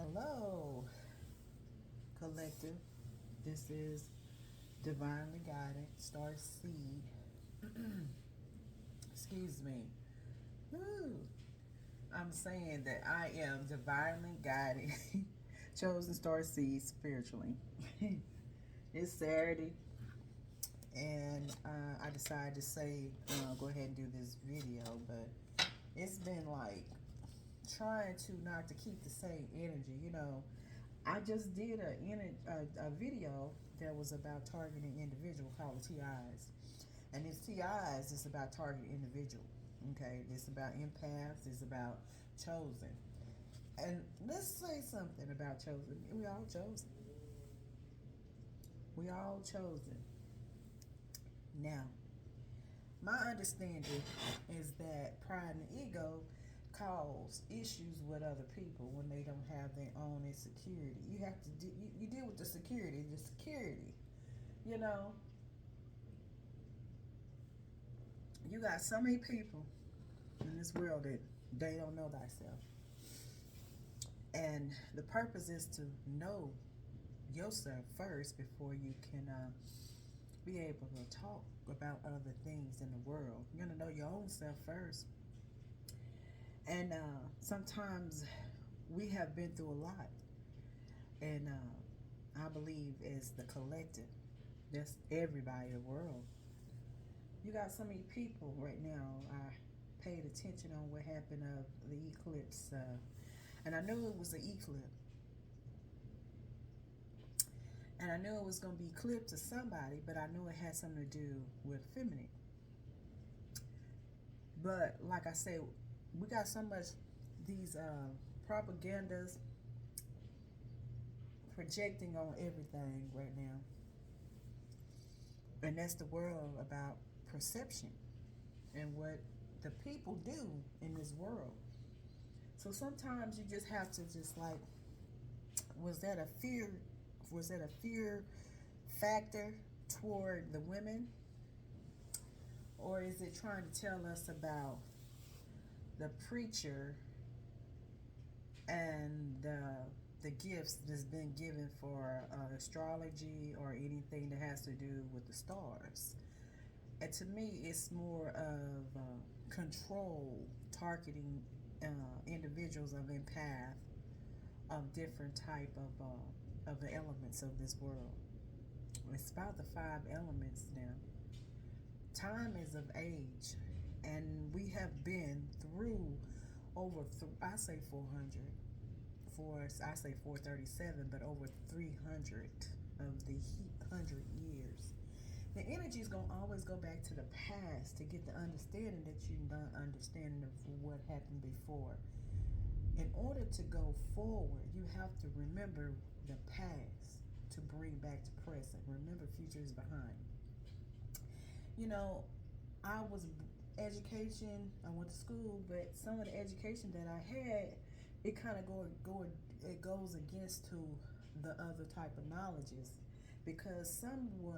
Hello, collective. This is Divinely Guided Star Seed. Excuse me. Woo. I'm saying that I am divinely guided, chosen star seed spiritually. It's Saturday, and I decided to say, go ahead and do this video, but it's been like trying to not to keep the same energy. I just did a video that was about targeting individual called TIs. And it's TIs, it's about targeting individual. Okay, it's about empaths, it's about chosen. And let's say something about chosen. We all chosen. We all chosen. Now, my understanding is that pride and ego cause issues with other people when they don't have their own insecurity. You have to you deal with the security. You know, you got so many people in this world that they don't know thyself. And the purpose is to know yourself first before you can be able to talk about other things in the world. You're going to know your own self first. And sometimes we have been through a lot. And I believe as the collective, that's everybody in the world. You got so many people right now. I paid attention on what happened of the eclipse. And I knew it was an eclipse. And I knew it was going to be eclipsed to somebody, but I knew it had something to do with feminine. But like I say, we got so much these propagandas projecting on everything right now. And that's the world about perception and what the people do in this world. So sometimes you just have to just like, was that a fear factor toward the women? Or is it trying to tell us about the preacher and the gifts that's been given for astrology or anything that has to do with the stars? And to me, it's more of control, targeting individuals of empath, of different type of the elements of this world. It's about the 5 elements now. Time is of age, and we have been through over I say 400, I say 437, but over 300 of the 100 years. The energy is going to always go back to the past to get the understanding that you don't understand of what happened before. In order to go forward, you have to remember the past to bring back to present. Remember, future is behind. I was education. I went to school, but some of the education that I had, it kind of it goes against to the other type of knowledges, because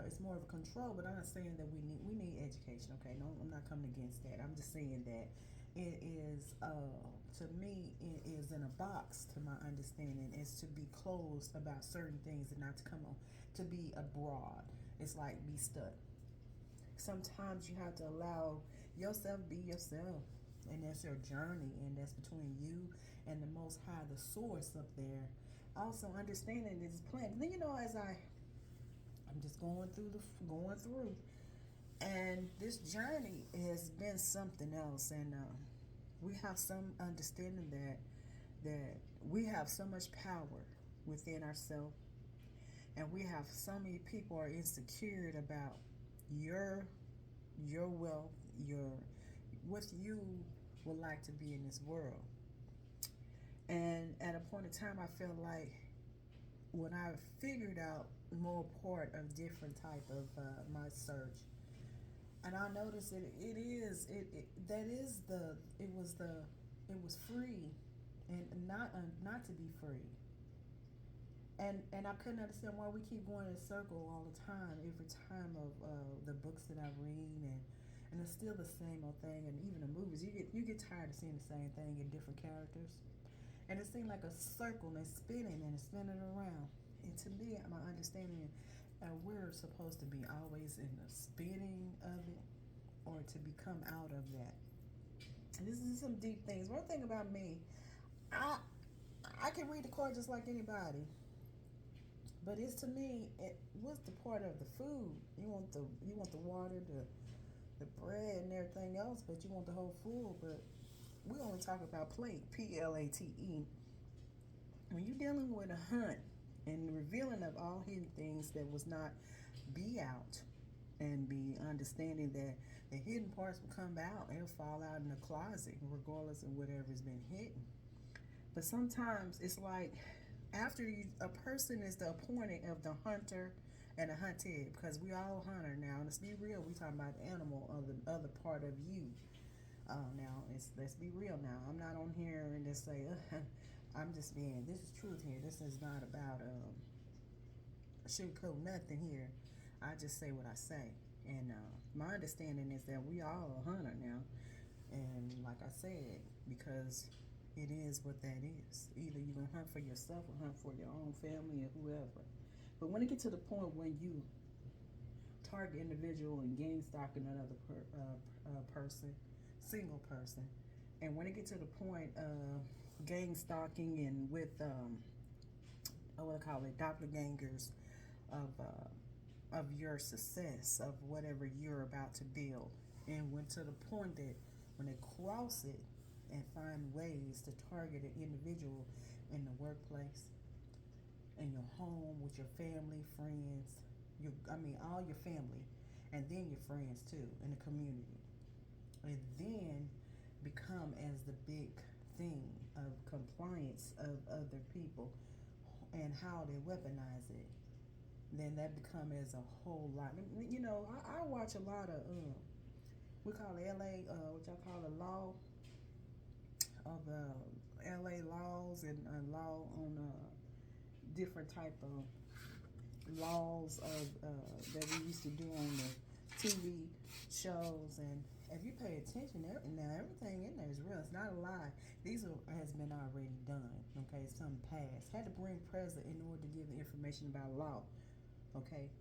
it's more of a control. But I'm not saying that we need education. Okay, no, I'm not coming against that. I'm just saying that it is to me it is in a box. To my understanding, is to be closed about certain things and not to come on to be abroad. It's like be stuck. Sometimes you have to allow yourself be yourself, and that's your journey, and that's between you and the Most High, the source up there. Also understanding this plan. Then as I'm just going through, and this journey has been something else, and we have some understanding that we have so much power within ourselves, and we have so many people are insecure about your wealth, what you would like to be in this world. And at a point in time, I felt like when I figured out more part of different type of my search, and I noticed that it was free, and not to be free. And I couldn't understand why we keep going in a circle all the time, every time of the books that I read, and it's still the same old thing. And even the movies, you get tired of seeing the same thing in different characters. And it seemed like a circle and it's spinning and it's spinning around. And to me, my understanding, we're supposed to be always in the spinning of it or to become out of that. And this is some deep things. One thing about me, I can read the card just like anybody. But it's to me, what's the part of the food? You want the water, the bread and everything else, but you want the whole food. But we only talk about plate, PLATE. When you're dealing with a hunt and the revealing of all hidden things that was not be out, and be understanding that the hidden parts will come out, it'll fall out in the closet regardless of whatever's been hidden. But sometimes it's like after a person is the appointing of the hunter and the hunted, because we all hunter now. Let's be real. We talking about the animal of the other part of you. Now let's be real. Now I'm not on here and just say I'm just being. This is truth here. This is not about sugarcoat nothing here. I just say what I say, and my understanding is that we all a hunter now, and like I said, because it is what that is. Either you're going to hunt for yourself or hunt for your own family or whoever. But when it gets to the point when you target individual and gang stalking another person, single person, and when it gets to the point of gang stalking and with, what I call it, doppelgangers of your success, of whatever you're about to build, and when to the point that when they cross it, and find ways to target an individual in the workplace, in your home, with your family, friends, all your family, and then your friends too, in the community. And then become as the big thing of compliance of other people and how they weaponize it. Then that become as a whole lot. I watch a lot of, we call it LA, what y'all call it, law, of LA laws and law on different type of laws of that we used to do on the TV shows. And if you pay attention, now everything in there is real. It's not a lie. Has been already done. Okay, some past had to bring present in order to give the information about law. Okay.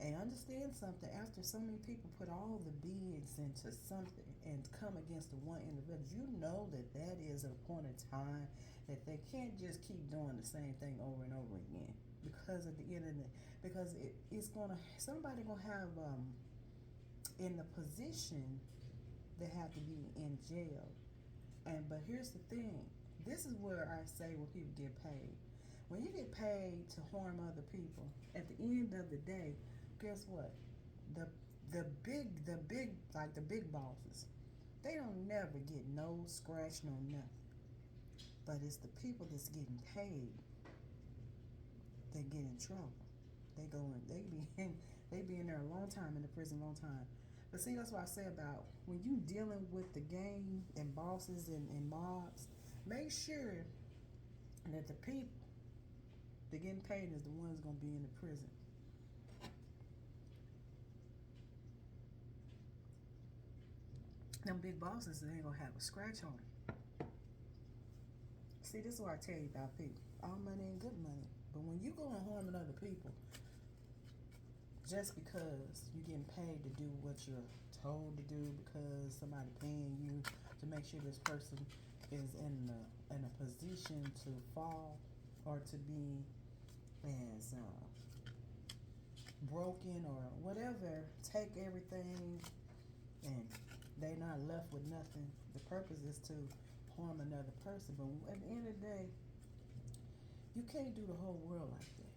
And understand something, after so many people put all the beings into something and come against the one individual, you know that is a point in time that they can't just keep doing the same thing over and over again. Because at the end of the, because somebody gonna have in the position they have to be in jail. But here's the thing, this is where I say when people get paid. When you get paid to harm other people, at the end of the day, guess what? The big bosses, they don't never get no scratch, no nothing. But it's the people that's getting paid that get in trouble. They be in there a long time, in the prison a long time. But see, that's what I say about when you dealing with the gang and bosses and mobs, make sure that the people that getting paid is the ones gonna be in the prison. Them big bosses, they ain't gonna have a scratch on them. See, this is what I tell you about people. All money ain't good money. But when you go and harming other people, just because you're getting paid to do what you're told to do, because somebody paying you to make sure this person is in a position to fall or to be as broken or whatever, take everything and they not left with nothing. The purpose is to harm another person. But at the end of the day, you can't do the whole world like that.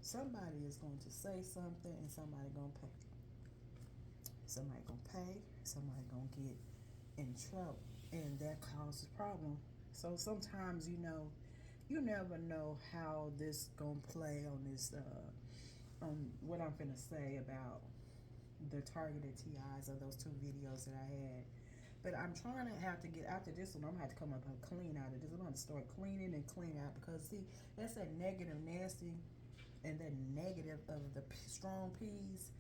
Somebody is going to say something and somebody gonna pay. Somebody gonna pay, somebody gonna get in trouble, and that causes problem. So sometimes you never know how this gonna play on this on what I'm gonna say about the targeted TIs of those two videos that I had. But I'm trying to have to get after this one. I'm gonna have to come up and clean out of this. I'm gonna start cleaning and clean out, because see, that's that negative nasty and that negative of the strong P's,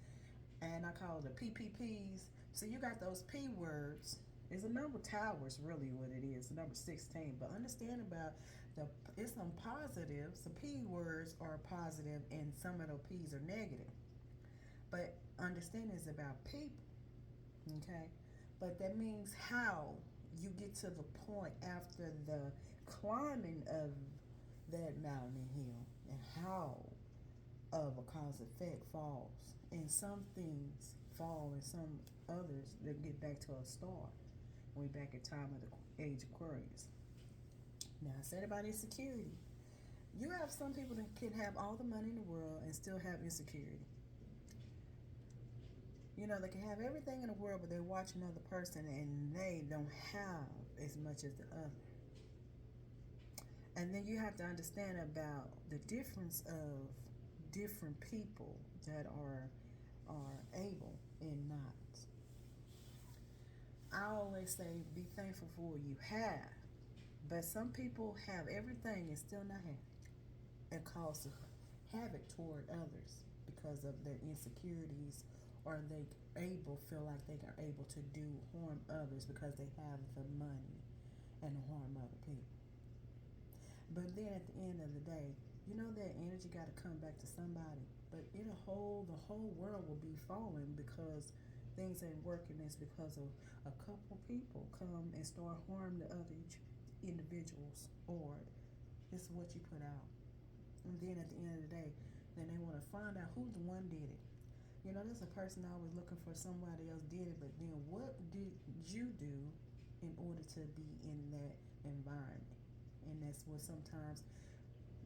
and I call it the PPPs. So you got those P words It's a number of towers, really, what it is. The number 16. But understand about it's some positives. The P words are positive, and some of the P's are negative. But understand it's about people, okay? But that means how you get to the point after the climbing of that mountain and hill, and how of a cause effect falls. And some things fall, and some others that get back to a star. Way back at time of the age of Aquarius. Now I said about insecurity. You have some people that can have all the money in the world and still have insecurity. You know, they can have everything in the world, but they watch another person and they don't have as much as the other. And then you have to understand about the difference of different people that are able and not. I always say be thankful for what you have. But some people have everything and still not happy, and cause havoc toward others because of their insecurities, or they feel like they are able to do harm others because they have the money and harm other people. But then at the end of the day, you know that energy got to come back to somebody. But the whole world will be falling because things ain't working. It's because of a couple people come and start harming the other individuals, or this is what you put out. And then at the end of the day, then they want to find out who the one did it. You know, there's a person always looking for somebody else did it, but then what did you do in order to be in that environment? And that's what sometimes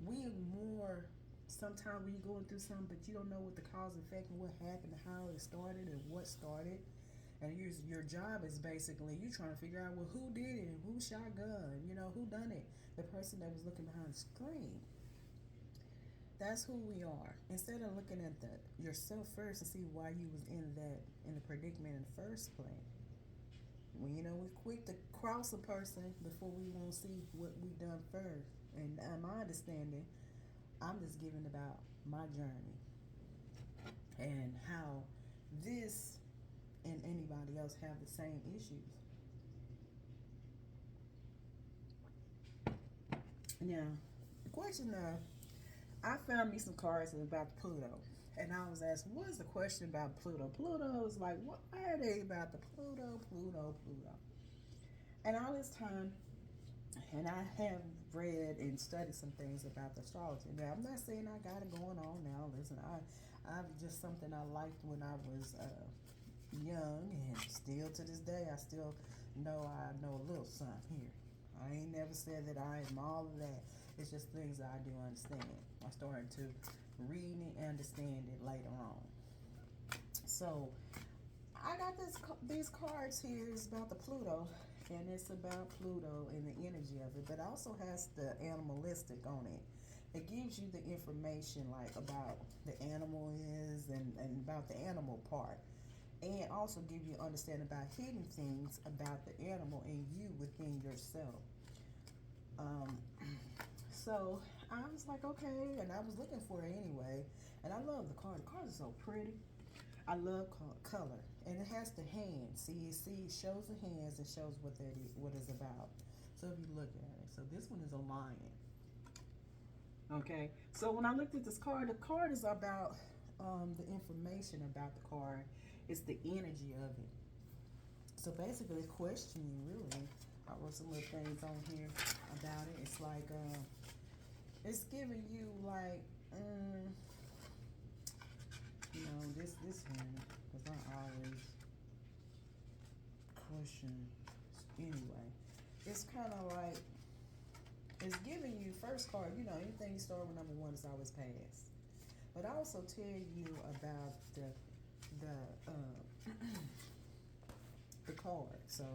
we more, sometimes when you're going through something, but you don't know what the cause and effect and what happened, how it started and what started. And your job is basically you trying to figure out, well, who did it and who shot gun, you know, who done it, the person that was looking behind the screen. That's who we are. Instead of looking at yourself first and see why you was in the predicament in the first place. When you know we're quick to cross a person before we want to see what we done first. And my understanding, I'm just giving about my journey and how this and anybody else have the same issues. Now, the question I found me some cards about Pluto. And I was asked, what is the question about Pluto? Pluto is like, what are they about the Pluto? And all this time, and I have read and studied some things about the astrology. Now, I'm not saying I got it going on now. Listen, I've just something I liked when I was young, and still to this day, I still know I know a little something here. I ain't never said that I am all of that. It's just things that I do understand. I started to read and understand it later on. So I got these cards here. It's about the Pluto, and it's about Pluto and the energy of it, but it also has the animalistic on it. It gives you the information like about the animal is and about the animal part, and also give you understanding about hidden things about the animal and you within yourself. So I was like, okay, and I was looking for it anyway, and I love the card. The card is so pretty. I love color, and it has the hands. See, it shows the hands and shows what it's about. So if you look at it, so this one is a lion. Okay, so when I looked at this card, the card is about the information about the card. It's the energy of it. So basically, it's questioning really. I wrote some little things on here about it. It's like it's giving you like you know, this one, because I always question anyway. It's kind of like it's giving you first card. You know, anything you start with number one is always pass. But I also tell you about the the card. So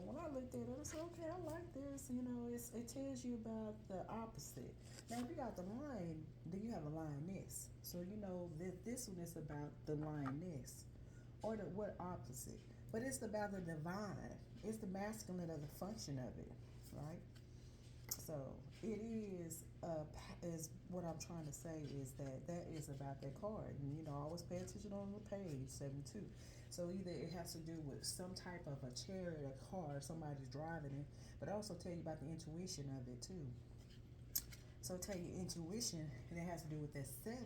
when I looked at it, I said, okay, I like this. You know, it tells you about the opposite. Now, if you got the lion, then you have a lioness. So you know that this one is about the lioness, or the what opposite. But it's about the divine. It's the masculine of the function of it, right? So it is what I'm trying to say is that is about that card. And you know, always pay attention on the page 72. So either it has to do with some type of a chariot, a car, somebody's driving it, but also tell you about the intuition of it too. So tell you intuition, and it has to do with that 7,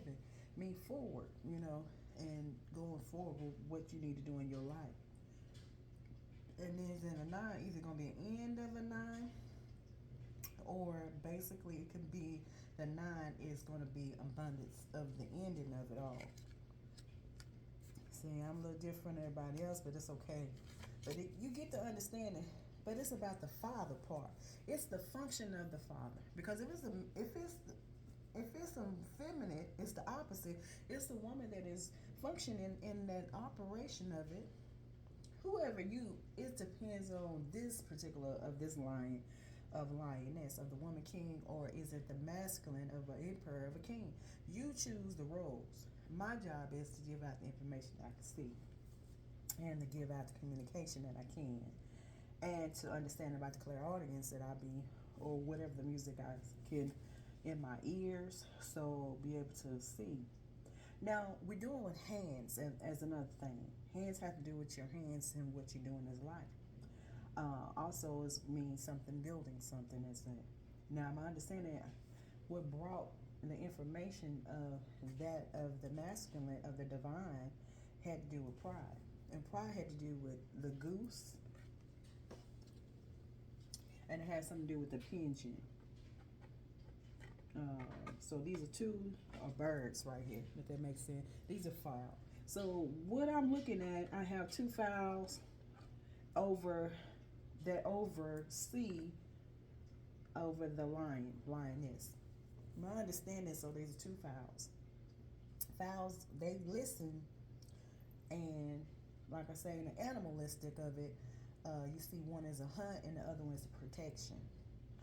mean forward, and going forward with what you need to do in your life. And then a 9, either going to be an end of a 9, or basically it could be the 9 is going to be abundance of the ending of it all. See, I'm a little different than everybody else, but it's okay. But you get the understanding. But it's about the father part. It's the function of the father. Because if it's a feminine, it's the opposite. It's the woman that is functioning in that operation of it. Whoever it depends on this particular of this line of lioness of the woman king, or is it the masculine of an emperor of a king? You choose the roles. My job is to give out the information that I can see, and to give out the communication that I can, and to understand about the clairaudience that I be, or whatever the music I can in my ears, so be able to see. Now, we're doing with hands as another thing. Hands have to do with your hands and what you're doing in life. Also, it means something, building something. Now, my understanding, what brought the information of that of the masculine, of the divine, had to do with pride. And pride had to do with the goose, and it has something to do with the pigeon. So these are two birds right here, if that makes sense. These are fowl. So what I'm looking at, I have 2 fowls that oversee over the lioness. My understanding, so these are 2 fowls. Fowls, they listen, and like I say, in the animalistic of it, you see one is a hunt and the other one is a protection,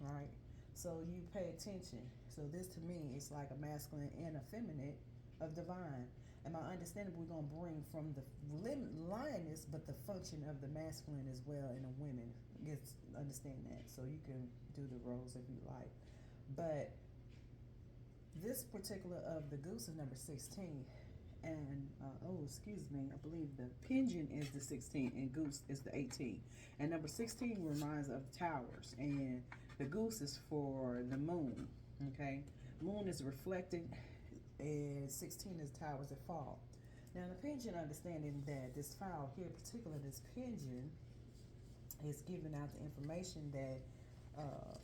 right? So you pay attention. So this to me is like a masculine and a feminine of divine. And my understanding, we're going to bring from the lioness, but the function of the masculine as well in the women. Understand that. So you can do the roles if you like. But this particular of the goose is number 16. And, excuse me, I believe the pigeon is the 16 and goose is the 18. And number 16 reminds of towers. And the goose is for the moon, okay? Moon is reflected, and 16 is towers that fall. Now, the pigeon, understanding that this fowl here, particularly this pigeon, is giving out the information that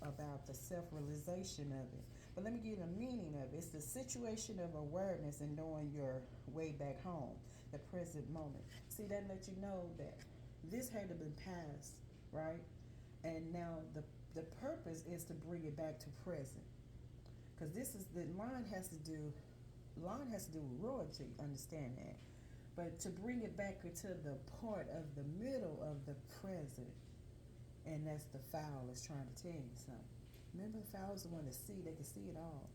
about the self-realization of it. But let me give you the meaning of it. It's the situation of awareness and knowing your way back home, the present moment. See, that lets you know that this had to be passed, right? And now the purpose is to bring it back to present. Because this is the line has to do with royalty, understand that. But to bring it back into the part of the middle of the present, and that's the fowl is trying to tell you something. Remember, the fowl is the one that see, they can see it all,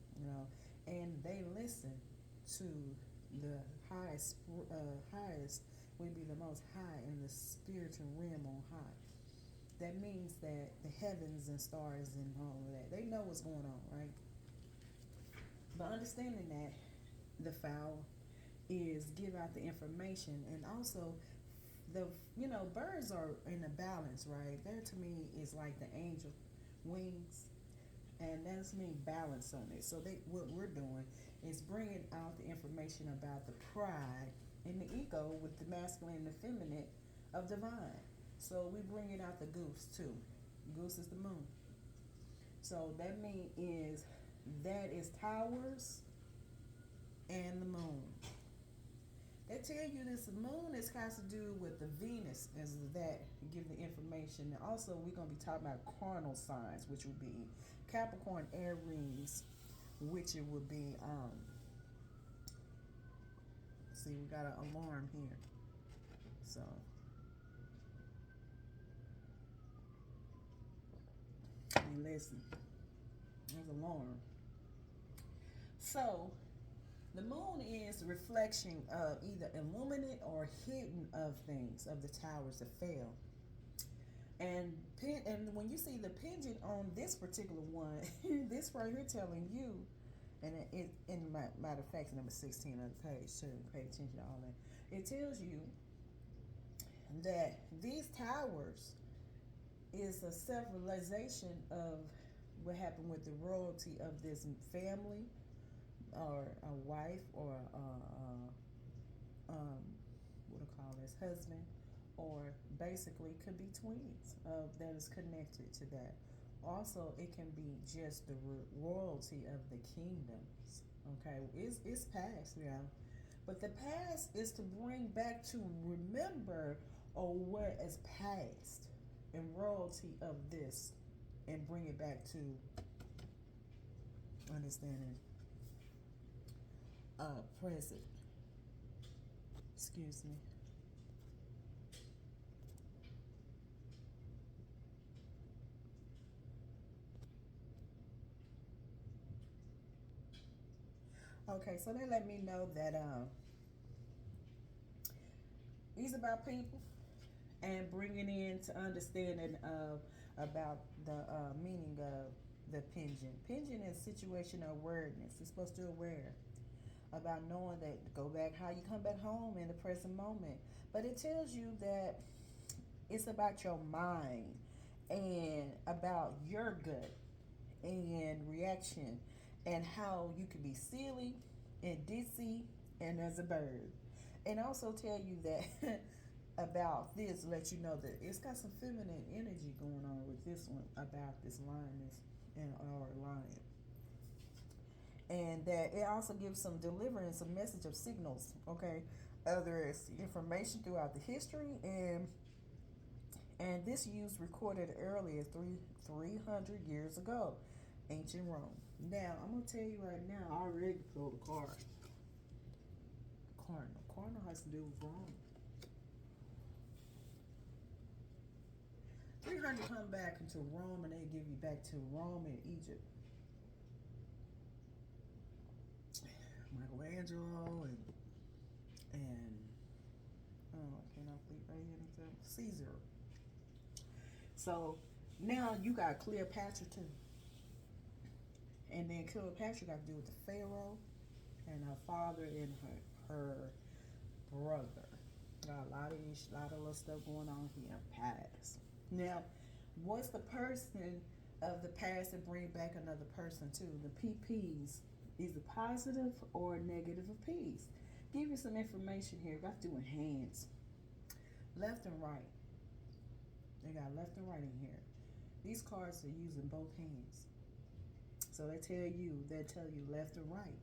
and they listen to the highest would be the most high in the spiritual realm on high. That means that the heavens and stars and all of that, they know what's going on, right? But understanding that the fowl is give out the information, and also the birds are in a balance, right? There to me is like the angel wings, and that's mean balance on it. So what we're doing is bringing out the information about the pride and the ego with the masculine and the feminine of divine. So we bringing out the goose too. Goose is the moon. So that is towers and the moon. They tell you this moon has to do with the Venus as that give the information. And also we're going to be talking about cardinal signs, which would be Capricorn, Aries, which it would be see, we got an alarm here. So and listen, there's an alarm. So the moon is a reflection of either illuminate or hidden of things, of the towers that fell. And when you see the pigeon on this particular one, this right here telling you, and in matter of fact, number 16 on the page too, pay attention to all that. It tells you that these towers is a self-realization of what happened with the royalty of this family, or a wife, or what do I call this, husband, or basically could be twins that is connected to that. Also, it can be just the royalty of the kingdoms. Okay, it's past, but the past is to bring back to remember or what is past and royalty of this, and bring it back to understanding present. Excuse me. Okay, so they let me know that he's about people and bringing in to understanding of about the meaning of the pigeon. Pigeon is situational awareness. It's supposed to aware about knowing that, go back how you come back home in the present moment. But it tells you that it's about your mind and about your gut and reaction, and how you can be silly and ditzy and as a bird. And also tell you that about this, let you know that it's got some feminine energy going on with this one, about this lioness and our lion. And that it also gives some deliverance, a message of signals, okay? Others information throughout the history, and this use recorded early as 300 years ago, ancient Rome. Now, I'm going to tell you right now, I already pulled a card. Cardinal. Cardinal has to do with Rome. 300 come back into Rome, and they give you back to Rome and Egypt. Michelangelo and can I please right here Caesar. So now you got Cleopatra too. And then Cleopatra got to do with the Pharaoh and her father and her brother. Got a lot of little stuff going on here. Past. Now, what's the person of the past and bring back another person too? The PPs, is it positive or negative of peace? Give you some information here. Got to do with hands, left and right. They got left and right in here. These cards are using both hands. So they tell you left and right.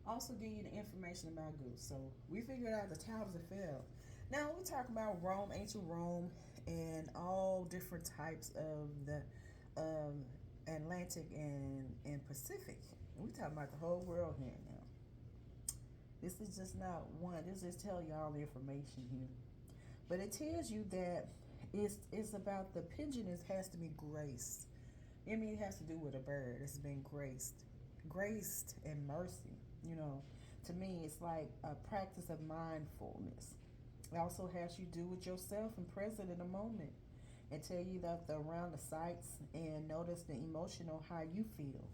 Also give you the information about goose. So we figured out the towers that fell. Now we talk about Rome, ancient Rome, and all different types of the Atlantic and Pacific. We talking about the whole world here now. This is just not one. This just tell you all the information here. But it tells you that it's about the pigeon. It has to be graced. I mean, it has to do with a bird. It's been graced and mercy. To me, it's like a practice of mindfulness. It also has you do with yourself and present in the moment, and tell you that around the sights, and notice the emotional, how you feel,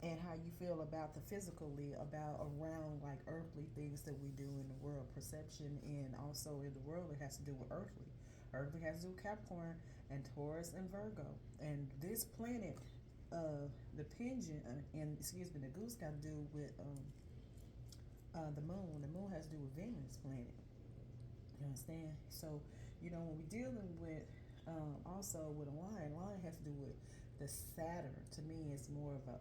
and how you feel about the physically, about around like earthly things that we do in the world, perception, and also in the world it has to do with earthly. Earthly has to do with Capricorn and Taurus and Virgo. And this planet, the pigeon, the goose got to do with the moon. The moon has to do with Venus planet. You understand? So, when we're dealing with also with a lion has to do with the Saturn. To me, it's more of a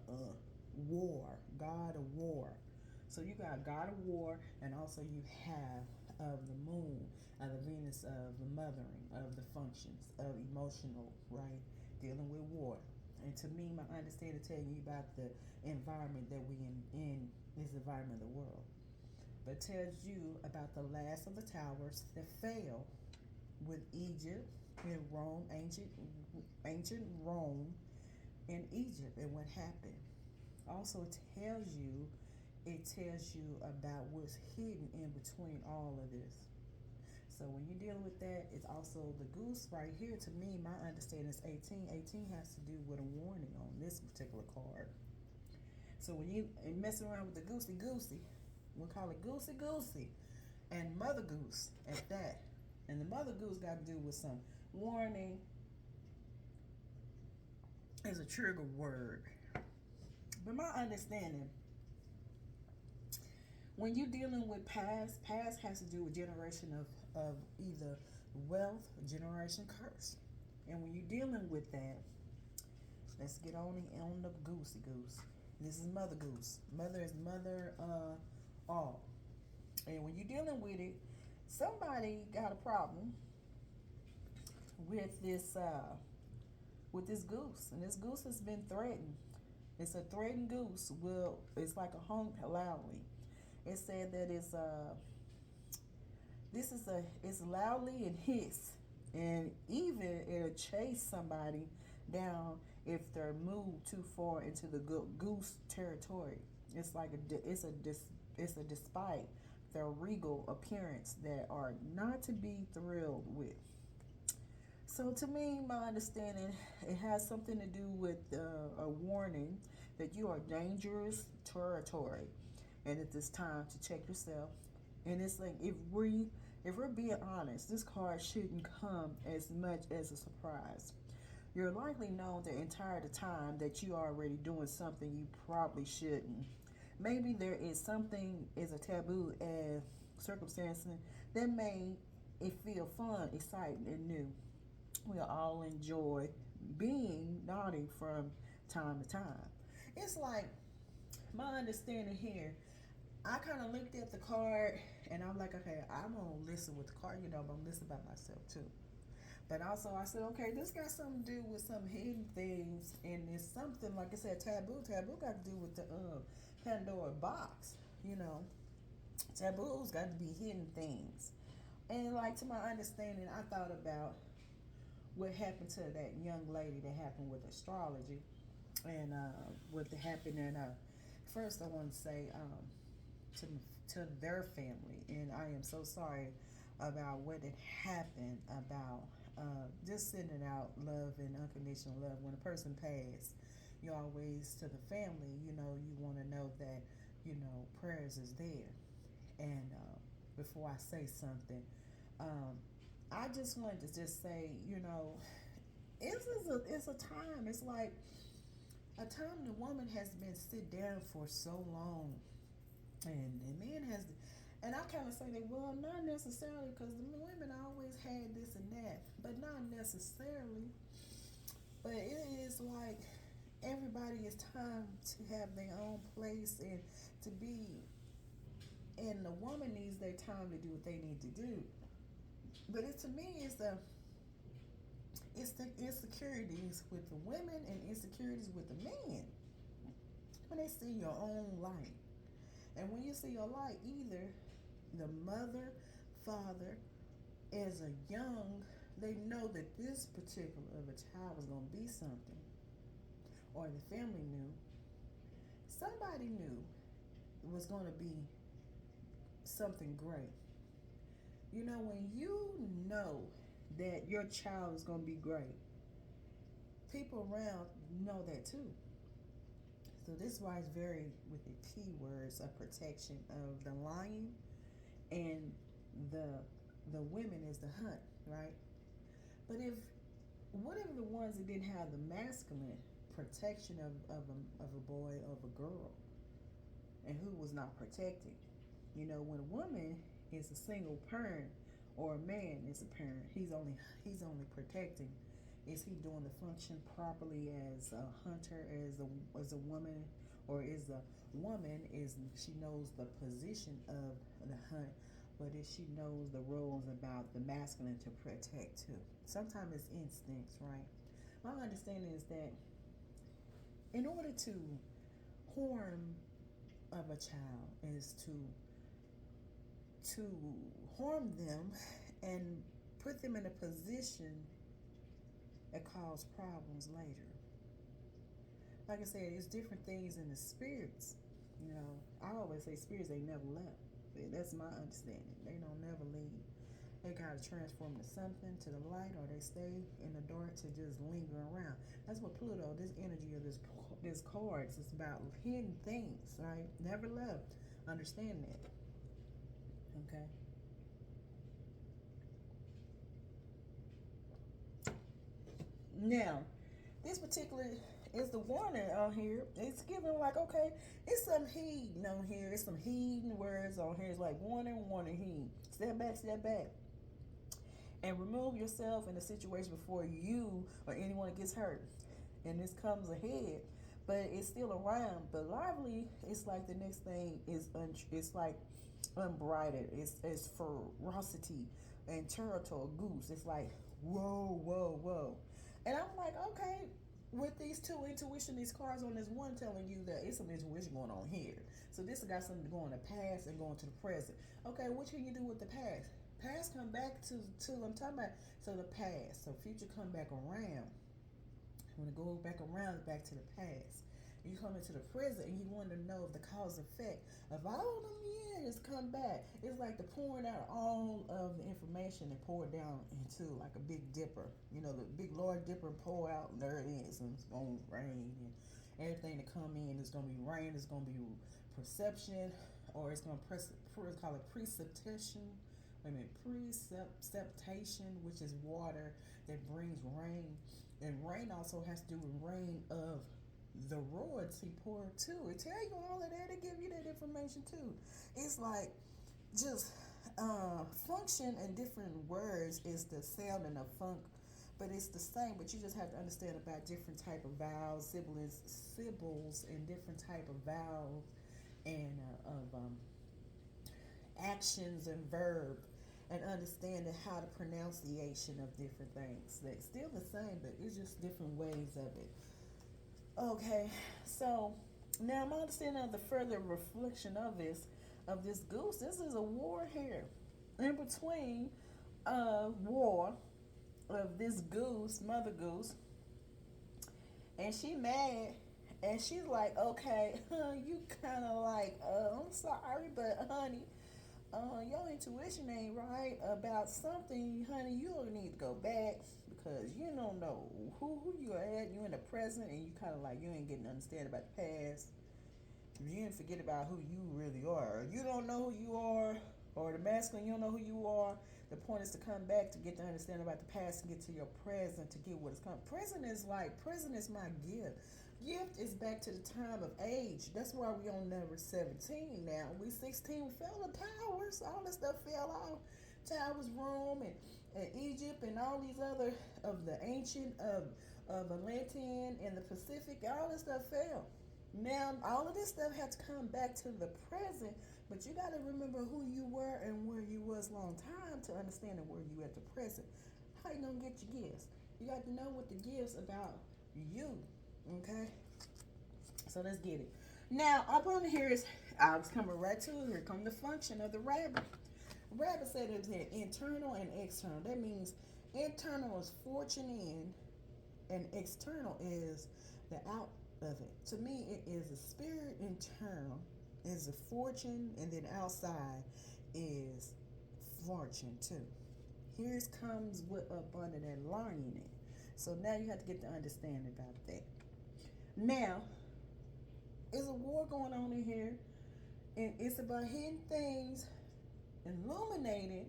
war, god of war. So you got god of war, and also you have of the moon, of the Venus, of the mothering, of the functions, of emotional, right? Dealing with war. And to me, my understanding telling you about the environment that we in this environment of the world. But tells you about the last of the towers that fell with Egypt and Rome, ancient Rome and Egypt, and what happened. Also it tells you about what's hidden in between all of this. So when you're dealing with that, it's also the goose right here. To me, my understanding is 18. 18 has to do with a warning on this particular card. So when you messing around with the goosey, we'll call it goosey. and Mother Goose at that. And the Mother Goose got to do with some warning is a trigger word. But my understanding, when you're dealing with past has to do with generation of either wealth, generation curse. And when you're dealing with that, let's get on the goosey goose. This is Mother Goose. Mother is mother all. And when you're dealing with it, somebody got a problem with this goose, and this goose has been threatened. It's a threatened goose. Well, it's like a honk loudly. It said that it's loudly and hiss, and even it'll chase somebody down if they're moved too far into the goose territory. It's like it's a despite their regal appearance that are not to be thrilled with. So to me, my understanding, it has something to do with a warning that you are dangerous territory, and it is time to check yourself. And it's like if we're being honest, this card shouldn't come as much as a surprise. You're likely known the entire time that you are already doing something you probably shouldn't. Maybe there is something is a taboo and circumstance that made it feel fun, exciting, and new. We all enjoy being naughty from time to time. It's like my understanding here. I kind of looked at the card and I'm like, okay, I'm gonna listen with the card, but I'm gonna listen by myself too. But also, I said, okay, this got something to do with some hidden things, and it's something like I said, taboo. Taboo got to do with the Pandora box. Taboos got to be hidden things. And like to my understanding, I thought about what happened to that young lady that happened with astrology, and what happened. And first, I want to say to their family, and I am so sorry about what had happened about just sending out love and unconditional love. When a person passed, you always, to the family, you want to know that, prayers is there. And before I say something, I just wanted to just say, it's a time. It's like a time the woman has been sit down for so long, and the man has. And I kind of say that, well, not necessarily, because the women always had this and that, but not necessarily. But it is like everybody is time to have their own place and to be, and the woman needs their time to do what they need to do. But to me, it's the insecurities with the women and insecurities with the men when they see your own light. And when you see your light, either the mother, father, as a young, they know that this particular of a child was going to be something, or the family knew, somebody knew it was going to be something great. When you know that your child is going to be great, people around know that too. So this is why it's very, with the keywords of protection of the lion, and the women is the hunt, right? But what if the ones that didn't have the masculine protection of a boy, of a girl, and who was not protected? When a woman is a single parent, or a man is a parent, he's only protecting. Is he doing the function properly as a hunter, as a woman, or is a woman, she knows the position of the hunt, but if she knows the roles about the masculine to protect too? Sometimes it's instincts, right? My understanding is that in order to harm of a child is to harm them and put them in a position that cause problems later. Like I said, it's different things in the spirits. I always say spirits, they never left. That's my understanding. They don't never leave. They gotta transform to something, to the light, or they stay in the dark to just linger around. That's what Pluto, this energy of this cards, is about hidden things, right? Never left. Understand that. Okay. Now, this particular is the warning on here. It's giving like, okay, it's some heed on here. It's some heed words on here. It's like warning, warning, heed. Step back. And remove yourself in a situation before you or anyone gets hurt. And this comes ahead, but it's still around. But lively, it's like the next thing is it's like unbridled. It's ferocity and turtle goose. It's like whoa, whoa, whoa. And I'm like, okay, with these two intuition, these cards on this one telling you that it's some intuition going on here. So this has got something to go in the past and going to the present. Okay, what can you do with the past? Past come back to I'm talking about, so the past. So future come back around. When it goes back around, back to the past. You come into the present and you want to know the cause effect of all them years come back. It's like the pouring out all of the information and pour it down into like a big dipper. You know, the big Lord dipper pour out, and there it is, and it's going to rain. And everything that come in is going to be rain, it's going to be perception, or it's going to call it precipitation. Precipitation, which is water that brings rain. And rain also has to do with rain of the rods he poured too. It tell you all of that. It give you that information too. It's like just function and different words is the sound and the funk, but it's the same. But you just have to understand about different type of vowels, sibyls, and different type of vowels and of actions and verb, and understanding how the pronunciation of different things. They're still the same, but it's just different ways of it. Okay, so now I'm understanding of the further reflection of this goose. This is a war here in between war of this goose, mother goose, and she mad, and she's like, okay, you kind of like, I'm sorry, but honey, your intuition ain't right about something, honey. You don't need to go back because you don't know who you are at. You in the present, and you kind of like you ain't getting to understand about the past. You didn't forget about who you really are. You don't know who you are, or the masculine, you don't know who you are. The point is to come back to get to understand about the past and get to your present to get what is coming. Present is my gift. Gift is back to the time of age. That's why we on number 17 now. We 16, we fell the towers. All this stuff fell off. Towers, Rome, and Egypt, and all these other of the ancient of Atlantean and the Pacific. All this stuff fell. Now, all of this stuff has to come back to the present, but you got to remember who you were and where you was long time to understand where you at the present. How you gonna get your gifts? You got to know what the gifts about you. Okay, so let's get it. Now, up on here is, I was coming right to it. Here come the function of the rabbit. Rabbit said it's internal and external. That means internal is fortune in, and external is the out of it. To me, it is a spirit internal, is a fortune, and then outside is fortune too. Here comes with abundant and learning it. So now you have to get the understanding about that. Now, there's a war going on in here, and it's about hidden things, illuminated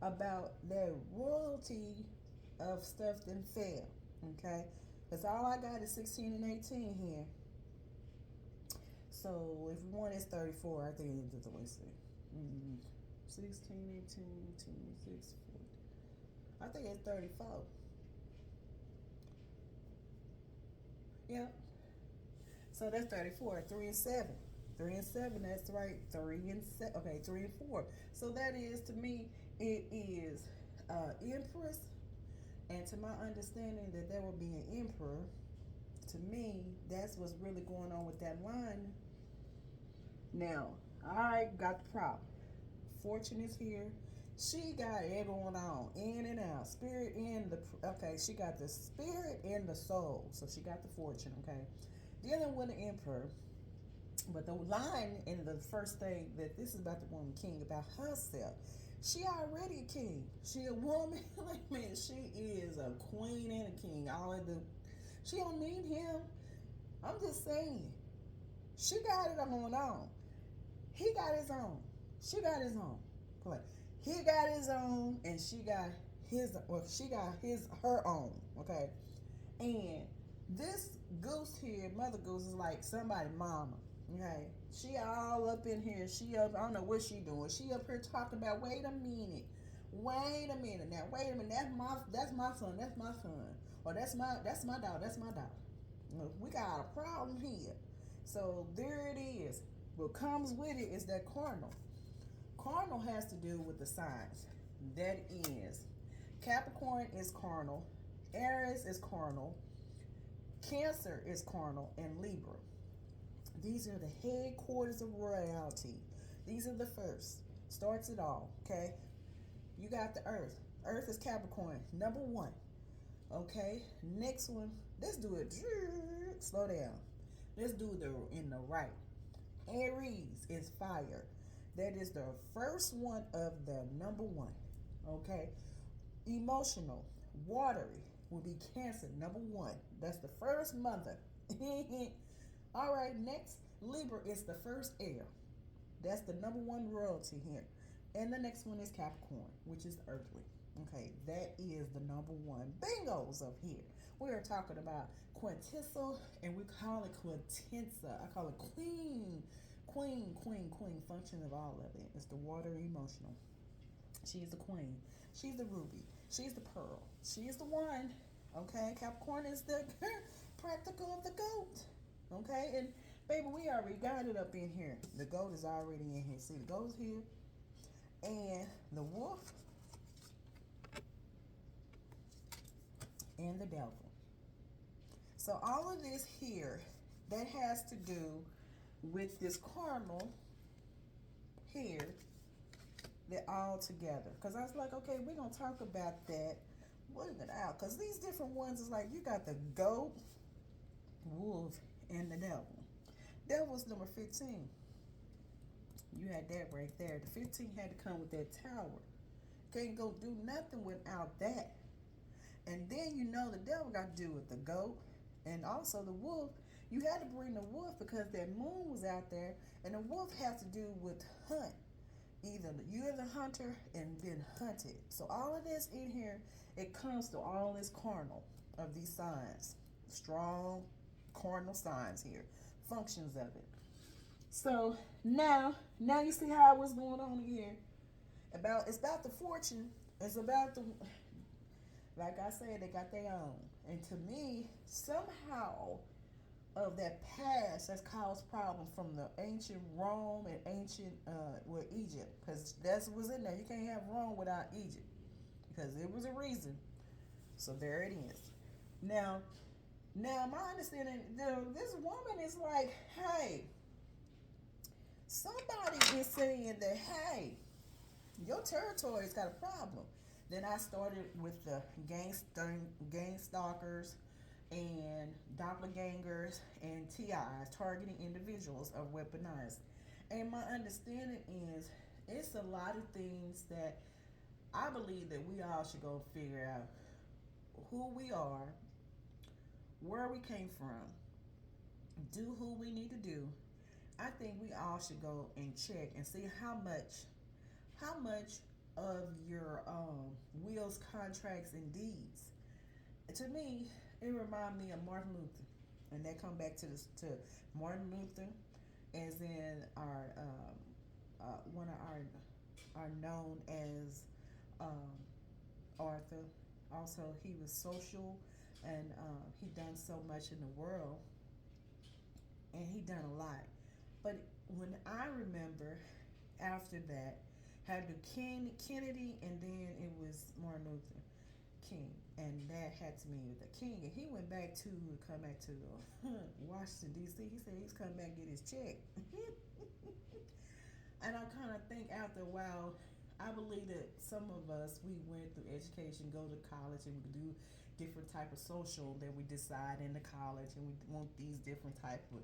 about that royalty of stuff that fell. Okay, that's all I got is 16 and 18 here. So if one is 34, I think it's just let me see. 16, 18, 26, 40. I think it's 34. Yeah. So that's 34. 3 and 7. 3 and 7, that's right. 3 and 7. Okay, 3 and 4. So that is, to me, it is Empress. And to my understanding that there will be an emperor, to me, that's what's really going on with that line. Now, I got the problem. Fortune is here. She got it going on, in and out. Spirit in the, okay, she got the spirit and the soul. So she got the fortune, okay. Dealing with an emperor. But the line in the first thing that this is about the woman king, about herself. She already a king. She a woman. Like, man, she is a queen and a king. All of the, she don't need him. I'm just saying. She got it going on. He got his own. She got his own. But he got his own, and she got his. Well, she got her own. Okay. And this goose here, mother goose, is like somebody mama. Okay, she all up in here. She up. I don't know what she doing. She up here talking about. Wait a minute. Wait a minute now. Wait a minute. That's my son. That's my son. Or that's my dog. That's my dog. We got a problem here. So there it is. What comes with it is that cardinal. Cardinal has to do with the signs. That is, Capricorn is cardinal. Aries is cardinal. Cancer is cardinal, and Libra. These are the headquarters of royalty. These are the first. Starts it all, okay? You got the Earth. Earth is Capricorn, number one. Okay, next one. Let's do it. Slow down. Let's do it in the right. Aries is fire. That is the first one of the number one. Okay, emotional, watery will be Cancer, number one. That's the first mother. All right, next, Libra is the first air. That's the number one royalty here. And the next one is Capricorn, which is earthly. Okay, that is the number one. Bingos up here. We are talking about quintessal, and we call it quintensa. I call it queen. Function of all of it. It's the water emotional. She's the queen. She's the ruby. She's the pearl. She's the one. Okay, Capricorn is the practical of the goat. Okay, and baby, we already got it up in here. The goat is already in here. See, the goat's here, and the wolf, and the devil. So all of this here, that has to do with this cardinal here, they're all together. Because I was like, okay, we're going to talk about that, work it out. Because these different ones is like, you got the goat, wolf, and the devil. Devil's number 15. You had that right there. The 15 had to come with that tower. Can't go do nothing without that. And then you know the devil got to do with the goat and also the wolf. You had to bring the wolf because that moon was out there, and the wolf has to do with hunt. Either you're the hunter and been hunted. So all of this in here, it comes to all this cardinal of these signs. Strong cardinal signs here. Functions of it. So now you see how what's going on here. It's about the fortune. It's about the, like I said, they got their own. And to me, somehow of that past that's caused problems from the ancient Rome and ancient Egypt, because that's what's in there. You can't have Rome without Egypt, because it was a reason. So there it is. Now my understanding, this woman is like, hey, somebody is saying that, hey, your territory's got a problem. Then I started with the gangstalkers and doppelgangers and TIs, targeting individuals, are weaponized. And my understanding is it's a lot of things that I believe that we all should go figure out who we are, where we came from, do who we need to do. I think we all should go and check and see how much of your wills, contracts, and deeds. To me, it reminds me of Martin Luther, and that come back to Martin Luther, as in our one of our known as Arthur. Also, he was social, and he done so much in the world, and he done a lot. But when I remember, after that, had the Kennedy, and then it was Martin Luther King, and that had to mean with the king. And he went back to come back to Washington D.C. He said he's coming back and get his check. And I kind of think after a while, I believe that some of us, we went through education, go to college, and we do different type of social that we decide in the college, and we want these different type of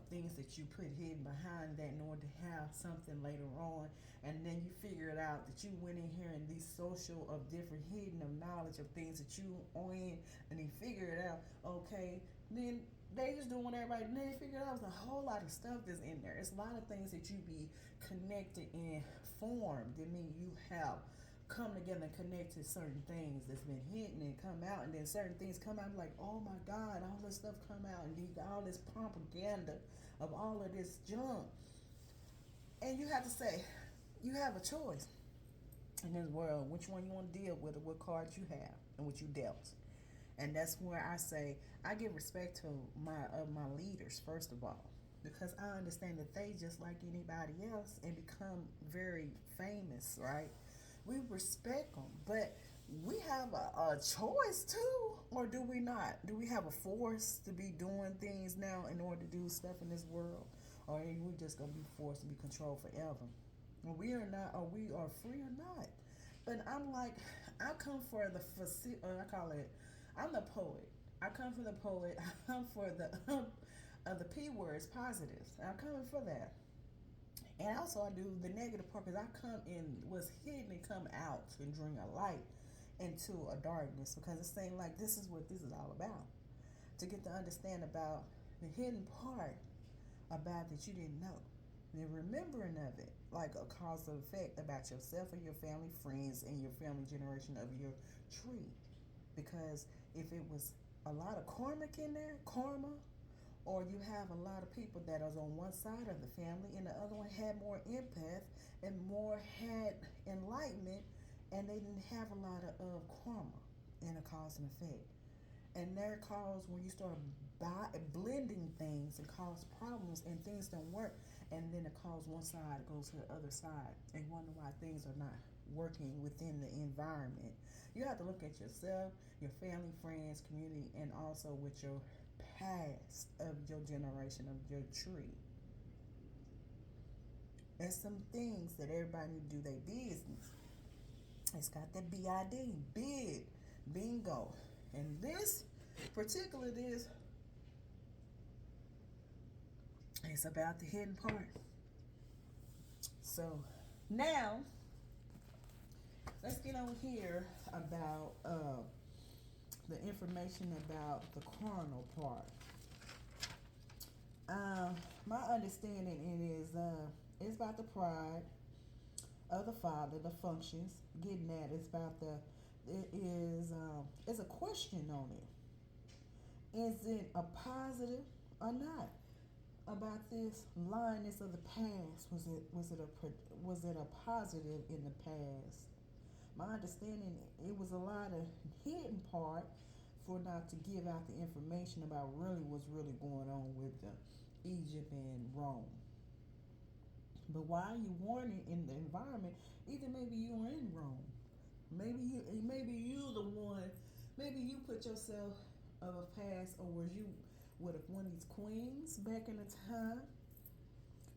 things that you put hidden behind that in order to have something later on. And then you figure it out that you went in here and these social of different hidden of knowledge of things that you on, and then figure it out. Okay, then they just doing what everybody, and then figure it out there's a whole lot of stuff that's in there. It's a lot of things that you be connected and formed. I mean, you have come together and connect to certain things that's been hidden and come out, and then certain things come out. I'm like, oh my God, all this stuff come out, and you got all this propaganda of all of this junk. And you have to say, you have a choice in this world, which one you want to deal with, or what cards you have, and what you dealt. And that's where I say I give respect to my leaders first of all, because I understand that they just like anybody else and become very famous, right? We respect them, but we have a choice too, or do we not? Do we have a force to be doing things now in order to do stuff in this world, or are we just gonna be forced to be controlled forever? Or we are not, or we are free or not. But I'm like, I come for the I call it. I'm the poet. I come for the poet. I come for the P words, positives. I'm coming for that. And also I do the negative part, because I come in what's hidden and come out and bring a light into a darkness, because it's saying like this is what this is all about. To get to understand about the hidden part about that you didn't know. The remembering of it, like a cause and effect about yourself and your family, friends, and your family generation of your tree. Because if it was a lot of karmic in there, karma, or you have a lot of people that is on one side of the family and the other one had more empath and more had enlightenment, and they didn't have a lot of karma and a cause and effect. And there cause when you start blending things and cause problems and things don't work, and then it cause one side goes to the other side and wonder why things are not working within the environment. You have to look at yourself, your family, friends, community, and also with your past of your generation of your tree. There's some things that everybody need to do their business. It's got that BID, bid, bingo. And this particular this it's about the hidden part. So now let's get on here about the information about the carnal part. My understanding it is it's about the pride of the father, the functions. Getting that it's about it's a question on it. Is it a positive or not? About this lioness of the past, was it a positive in the past? My understanding, it was a lot of hidden part for not to give out the information about really what's really going on with Egypt and Rome. But while you warning in the environment, either maybe you were in Rome, maybe you the one, maybe you put yourself of a past, or was you with one of these queens back in the time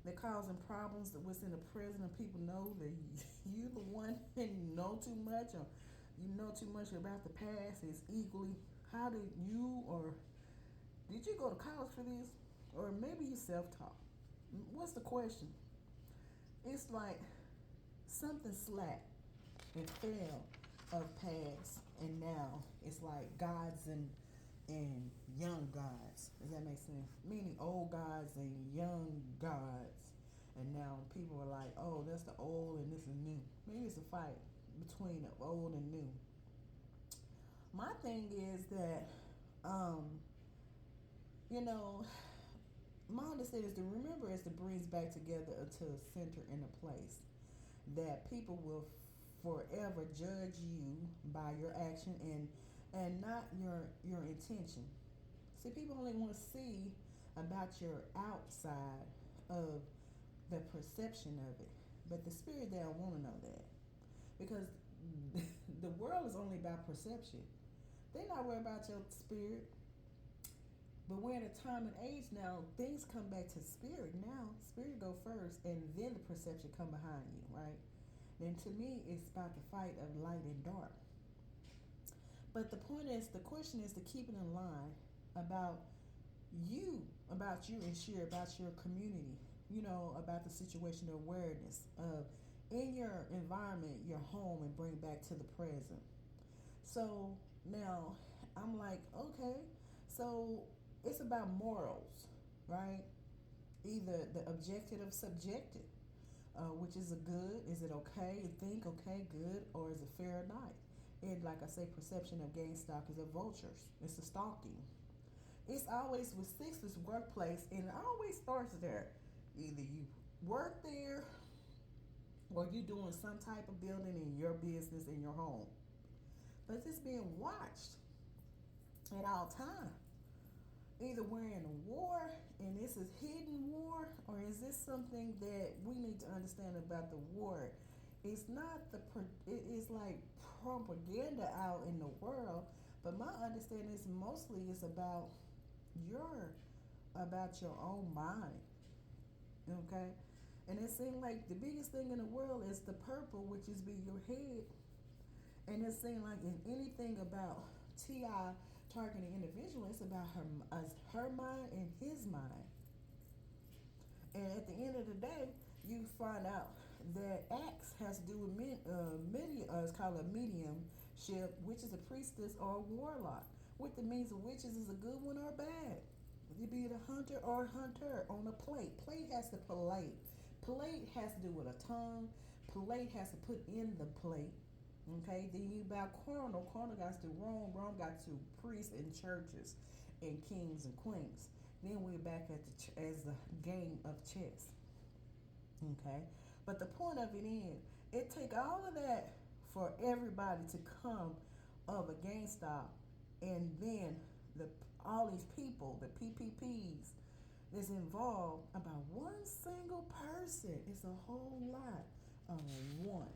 that causing problems that was in the present, and people know that you the one and you know too much, or you know too much about the past is equally. How did you, or did you go to college for this, or maybe you self-taught? What's the question? It's like something slack and fell of past, and now it's like gods and young gods. Does that make sense? Meaning old gods and young gods. And now people are like, oh, that's the old and this is new. Maybe it's a fight between the old and new. My thing is that, my understanding is to remember is to brings back together to a center and a place that people will forever judge you by your action and not your intention. See, people only want to see about your outside of the perception of it, but the spirit they don't want to know that, because the world is only about perception. They're not worried about your spirit. But we're at a time and age now, things come back to spirit now. Spirit go first, and then the perception come behind you, right? Then to me, it's about the fight of light and dark. But the question is to keep it in line about you and share about your community, about the situational awareness of in your environment, your home, and bring back to the present. So now I'm like, okay, so it's about morals, right? Either the objective or subjective. which is a good. Is it okay? You think okay, good, or is it fair or not? And like I say, perception of gangstalkers or vultures. It's a stalking. It's always with sixes workplace, and it always starts there. Either you work there or you doing some type of building in your business in your home. But it's being watched at all times. Either we're in a war and this is hidden war, or is this something that we need to understand about the war? It's not it is like propaganda out in the world, but my understanding is mostly it's your about your own mind. Okay? And it seems like the biggest thing in the world is the purple, which is be your head. And it seems like in anything about T.I. targeting individual, it's about her mind and his mind. And at the end of the day, you find out that X has to do with it's called a mediumship, which is a priestess or a warlock. What the means of witches is a good one or bad. You be the hunter or hunter on a plate. Plate has to plate. Plate has to do with a tongue. Plate has to put in the plate. Okay, then you about carnal. Carnal got to Rome. Rome got to priests and churches and kings and queens. Then we're back at as the game of chess. Okay, but the point of it is, it take all of that for everybody to come of a GameStop, and then all these people, the PPPs, is involved about one single person. It's a whole lot of one.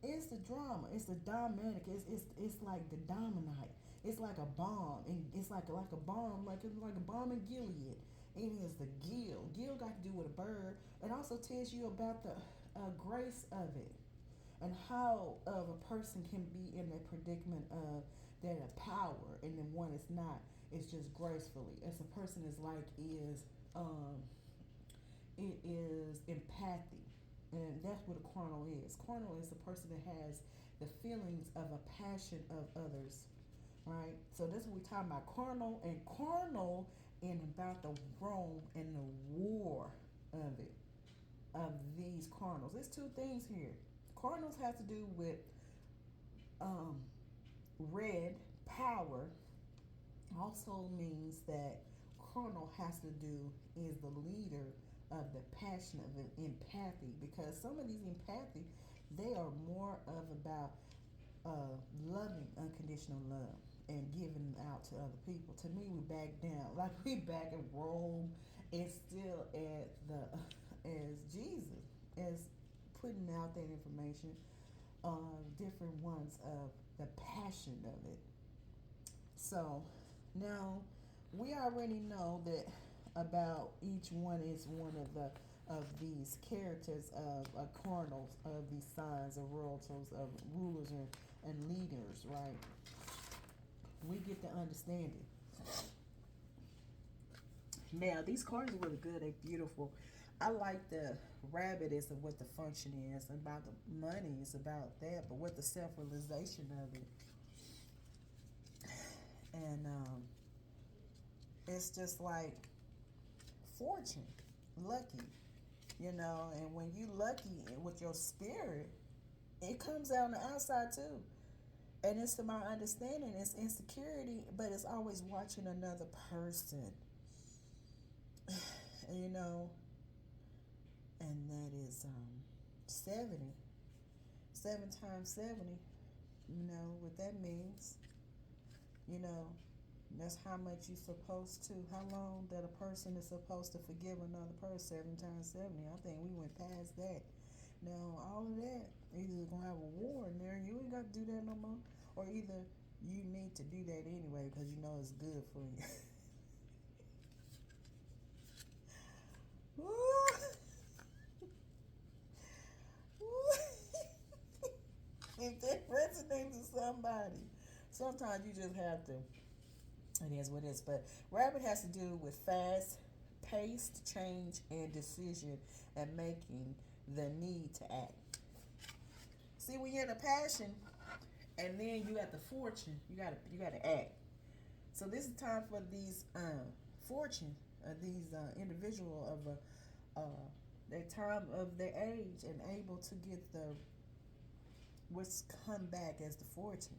It's the drama. It's the dynamic. It's like the dominite. It's like a bomb, and it's like a bomb, like a bomb in Gilead. It is the gill. Gill got to do with a bird. It also tells you about the grace of it, and how of a person can be in that predicament of that a power, and then one is not. It's just gracefully. As a person is like it is empathy. And that's what a carnal is. Carnal is a person that has the feelings of a passion of others, right? So that's what we're talking about. Carnal and about the Rome and the war of it, of these carnals. There's two things here. Cardinals have to do with red power. Also means that carnal has to do is the leader of the passion of empathy, because some of these empathy, they are more of about loving unconditional love and giving out to other people. To me, we back down like we back in Rome and still at the as Jesus, as putting out that information, different ones of the passion of it. So now we already know that about each one is one of these characters of cardinals, of these signs of royals, of rulers and leaders, right? We get to understand it. Now these cards are really good. They're beautiful. I like the rabbit is what the function is about. The money is about that, but what the self-realization of it. And it's just like fortune, lucky, and when you lucky with your spirit, it comes out on the outside too. And it's to my understanding, it's insecurity, but it's always watching another person, and that is 70. 7 times 70, what that means, that's how much you're supposed to, how long that a person is supposed to forgive another person. 7 times 70. I think we went past that. Now, all of that, either you're going to have a war in there, you ain't got to do that no more, or either you need to do that anyway because you know it's good for you. If that resonates to somebody, sometimes you just have to. It is what it is. But rabbit has to do with fast-paced change and decision and making the need to act. See, when you're in a passion, and then you got the fortune, you got to act. So this is time for these fortune, these individual of their time of their age, and able to get the what's come back as the fortune.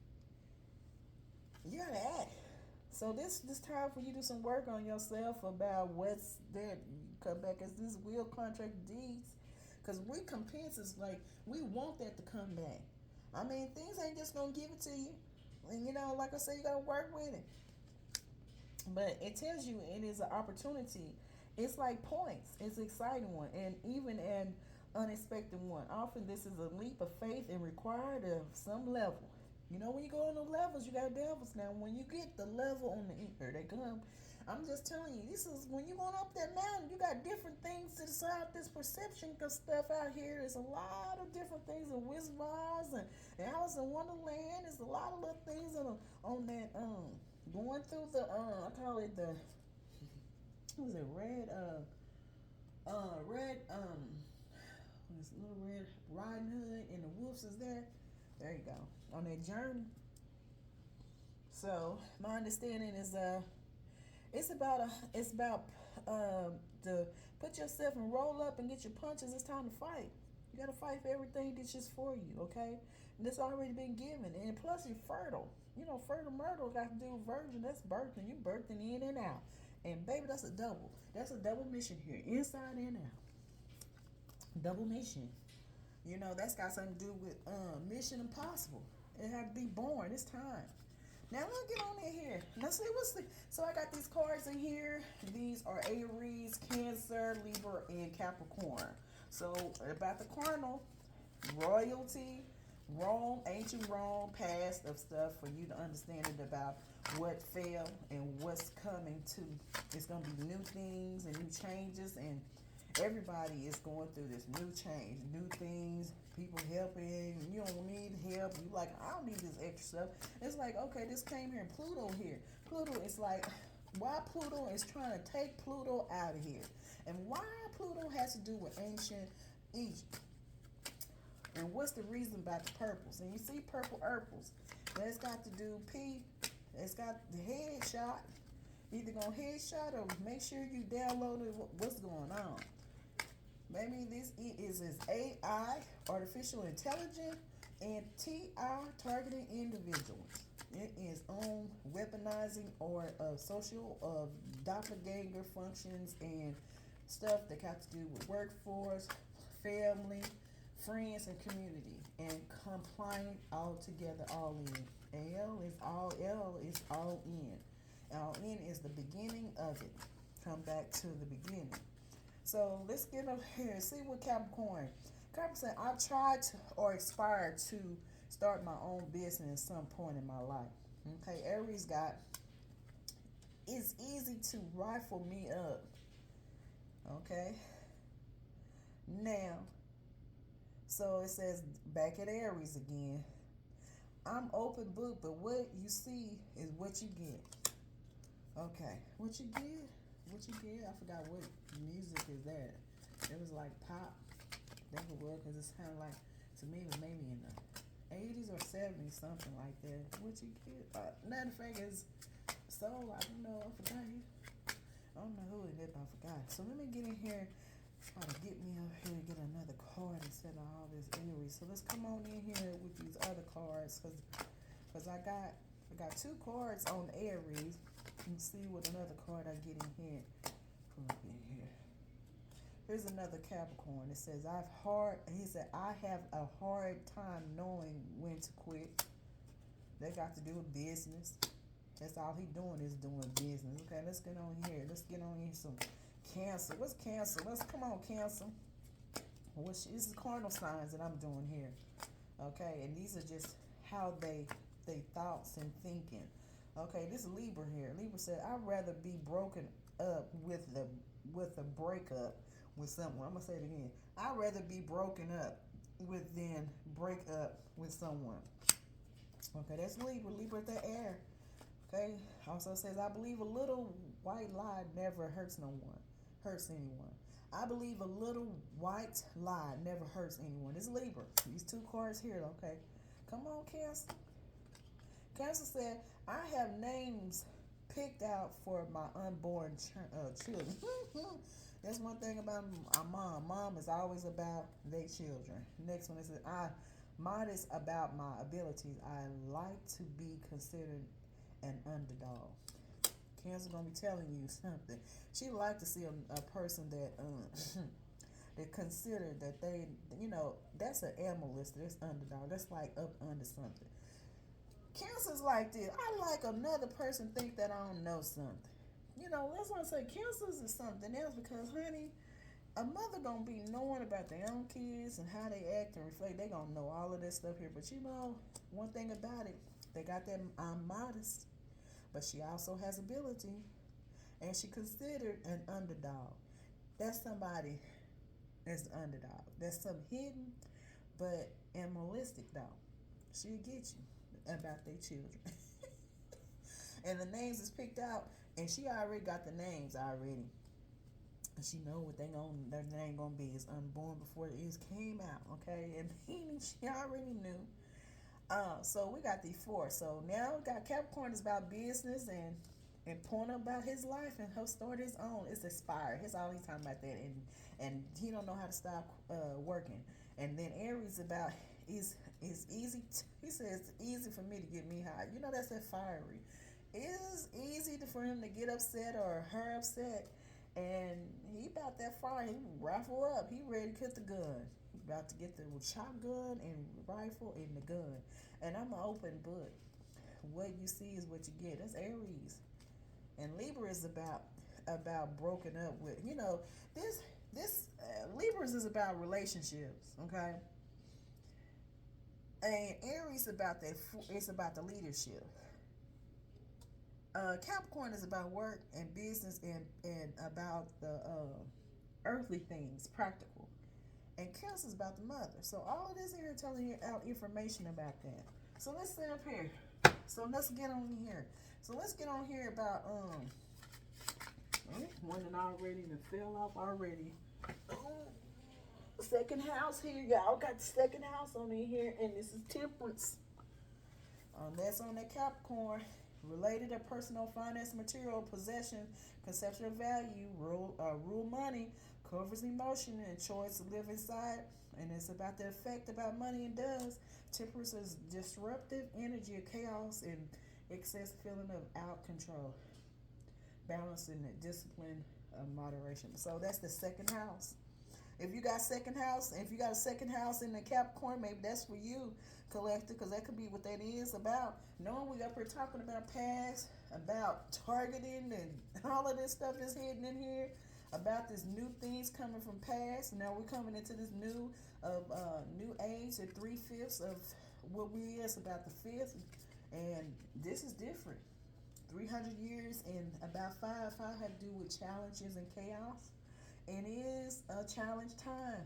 You gotta act. So this time for you to do some work on yourself about what's there. You come back as this will, contract, deeds, because recompense is like we want that to come back. I mean, things ain't just gonna give it to you, and like I said, you gotta work with it. But it tells you it is an opportunity. It's like points. It's an exciting one, and even an unexpected one. Often this is a leap of faith and required of some level. When you go on the levels, you got devils. Now, when you get the level on the here they come. I'm just telling you, this is when you're going up that mountain. You got different things to decide this perception because stuff out here. There's a lot of different things in Wizard of Oz and Alice in Wonderland. There's a lot of little things on that going through the I call it the what was it red this little red riding hood and the wolves is there. There you go on that journey. So my understanding is it's about to put yourself and roll up and get your punches. It's time to fight. You got to fight for everything that's just for you, okay? And it's already been given. And plus you're fertile. Fertile myrtle got to do with virgin. That's birthing. You birthing in and out. And baby, that's a double. That's a double mission here. Inside and out. Double mission. That's got something to do with Mission Impossible. It had to be born. It's time. Now let's get on in here. Let's see so I got these cards in here. These are Aries, Cancer, Libra, and Capricorn. So about the Cardinal, royalty, Rome, ancient Rome, past of stuff for you to understand it about what fell and what's coming to. It's going to be new things and new changes, and everybody is going through this new change, new things, people helping. You don't need help. You like, I don't need this extra stuff. It's like, okay, this came here. Pluto here. Pluto is like, why Pluto is trying to take Pluto out of here. And why Pluto has to do with ancient Egypt. And what's the reason about the purples? And you see purple purples. That's got to do it's got the headshot. Either gonna headshot or make sure you downloaded what's going on. Maybe this is AI, artificial intelligence, and TI, targeting individuals. It is on weaponizing or social doppelganger functions and stuff that got to do with workforce, family, friends, and community, and compliant all together, all in. L is all in. All in is the beginning of it. Come back to the beginning. So let's get up here and see what Capricorn. Capricorn said, I tried to or aspired to start my own business at some point in my life. Okay, Aries got, it's easy to rifle me up. Okay. Now, so it says back at Aries again. I'm open book, but what you see is what you get. Okay, what you get? I forgot what music is that. It was like pop. That would work because it's kind of like, to me, it was maybe in the 80s or 70s, something like that. What you get? Matter of fact, is soul. I don't know. I forgot. I don't know who it is, but I forgot. So let me get in here. Try to get me up here to get another card instead of all this Aries. So let's come on in here with these other cards, because I got two cards on Aries. Let's see what another card I get in here. Come up in here. Here's another Capricorn. It says, he said, I have a hard time knowing when to quit. That got to do with business. That's all he doing is doing business. Okay, let's get on here. Let's get on here some Cancer. What's Cancer? Come on, Cancer. This is cardinal signs that I'm doing here. Okay, and these are just how they thoughts and thinking. Okay, this is Libra here. Libra said, I'd rather be broken up with a breakup with someone. I'm gonna say it again. I'd rather be broken up than break up with someone. Okay, that's Libra. Libra at the air. Okay. Also says, I believe a little white lie never hurts anyone. I believe a little white lie never hurts anyone. It's Libra. These two cards here. Okay. Come on, Cancer. Cancer said, I have names picked out for my unborn children. That's one thing about our mom. Mom is always about their children. Next one is modest about my abilities. I like to be considered an underdog. Cancer gonna be telling you something. She like to see a person that that consider that they, that's an animalist. That's underdog. That's like up under something. Cancer's like this. I like another person think that I don't know something. That's why I say cancers is something else because, honey, a mother gonna be knowing about their own kids and how they act and reflect. They gonna know all of this stuff here. But one thing about it, they got that I'm modest, but she also has ability, and she considered an underdog. That's somebody that's the underdog. That's something hidden, but animalistic though. She'll get you about their children. And the names is picked out, and she already got the names already. And she know what their name gonna be. It's unborn before it is came out, okay? And she already knew. So we got the four. So now we got Capricorn is about business and point about his life and he'll start his own. It's inspired. He's always talking about that, and he don't know how to stop working. And then Aries about is easy. He says it's easy for me to get me high. That's that fiery. It's easy for him to get upset or her upset, and he about that fire. He rifle up. He ready to get the gun. He about to get the shotgun and rifle and the gun. And I'm an open book. What you see is what you get. That's Aries. And Libra is about broken up with. This Libras is about relationships. Okay. And Aries about that. It's about the leadership. Capricorn is about work and business and about the earthly things, practical. And Cancer is about the mother. So all of this here telling you out information about that. So let's sit up here. So let's get on here. So let's get on here about one that already fell off already. Second house here, y'all got the second house on in here, and this is Temperance. That's on that Capricorn. Related to personal finance, material possession, conceptual value, rule money, covers emotion and choice to live inside, and it's about the effect about money and does. Temperance is disruptive energy of chaos and excess feeling of out control, balancing the discipline of moderation. So that's the second house. If you got a second house in the Capricorn, maybe that's for you, collector, because that could be what that is about. Knowing we up here talking about past, about targeting, and all of this stuff is hidden in here, about this new things coming from past. Now we're coming into this new age at 3/5 of what we is about the fifth, and this is different. 300 years and about five have to do with challenges and chaos. And it is a challenge time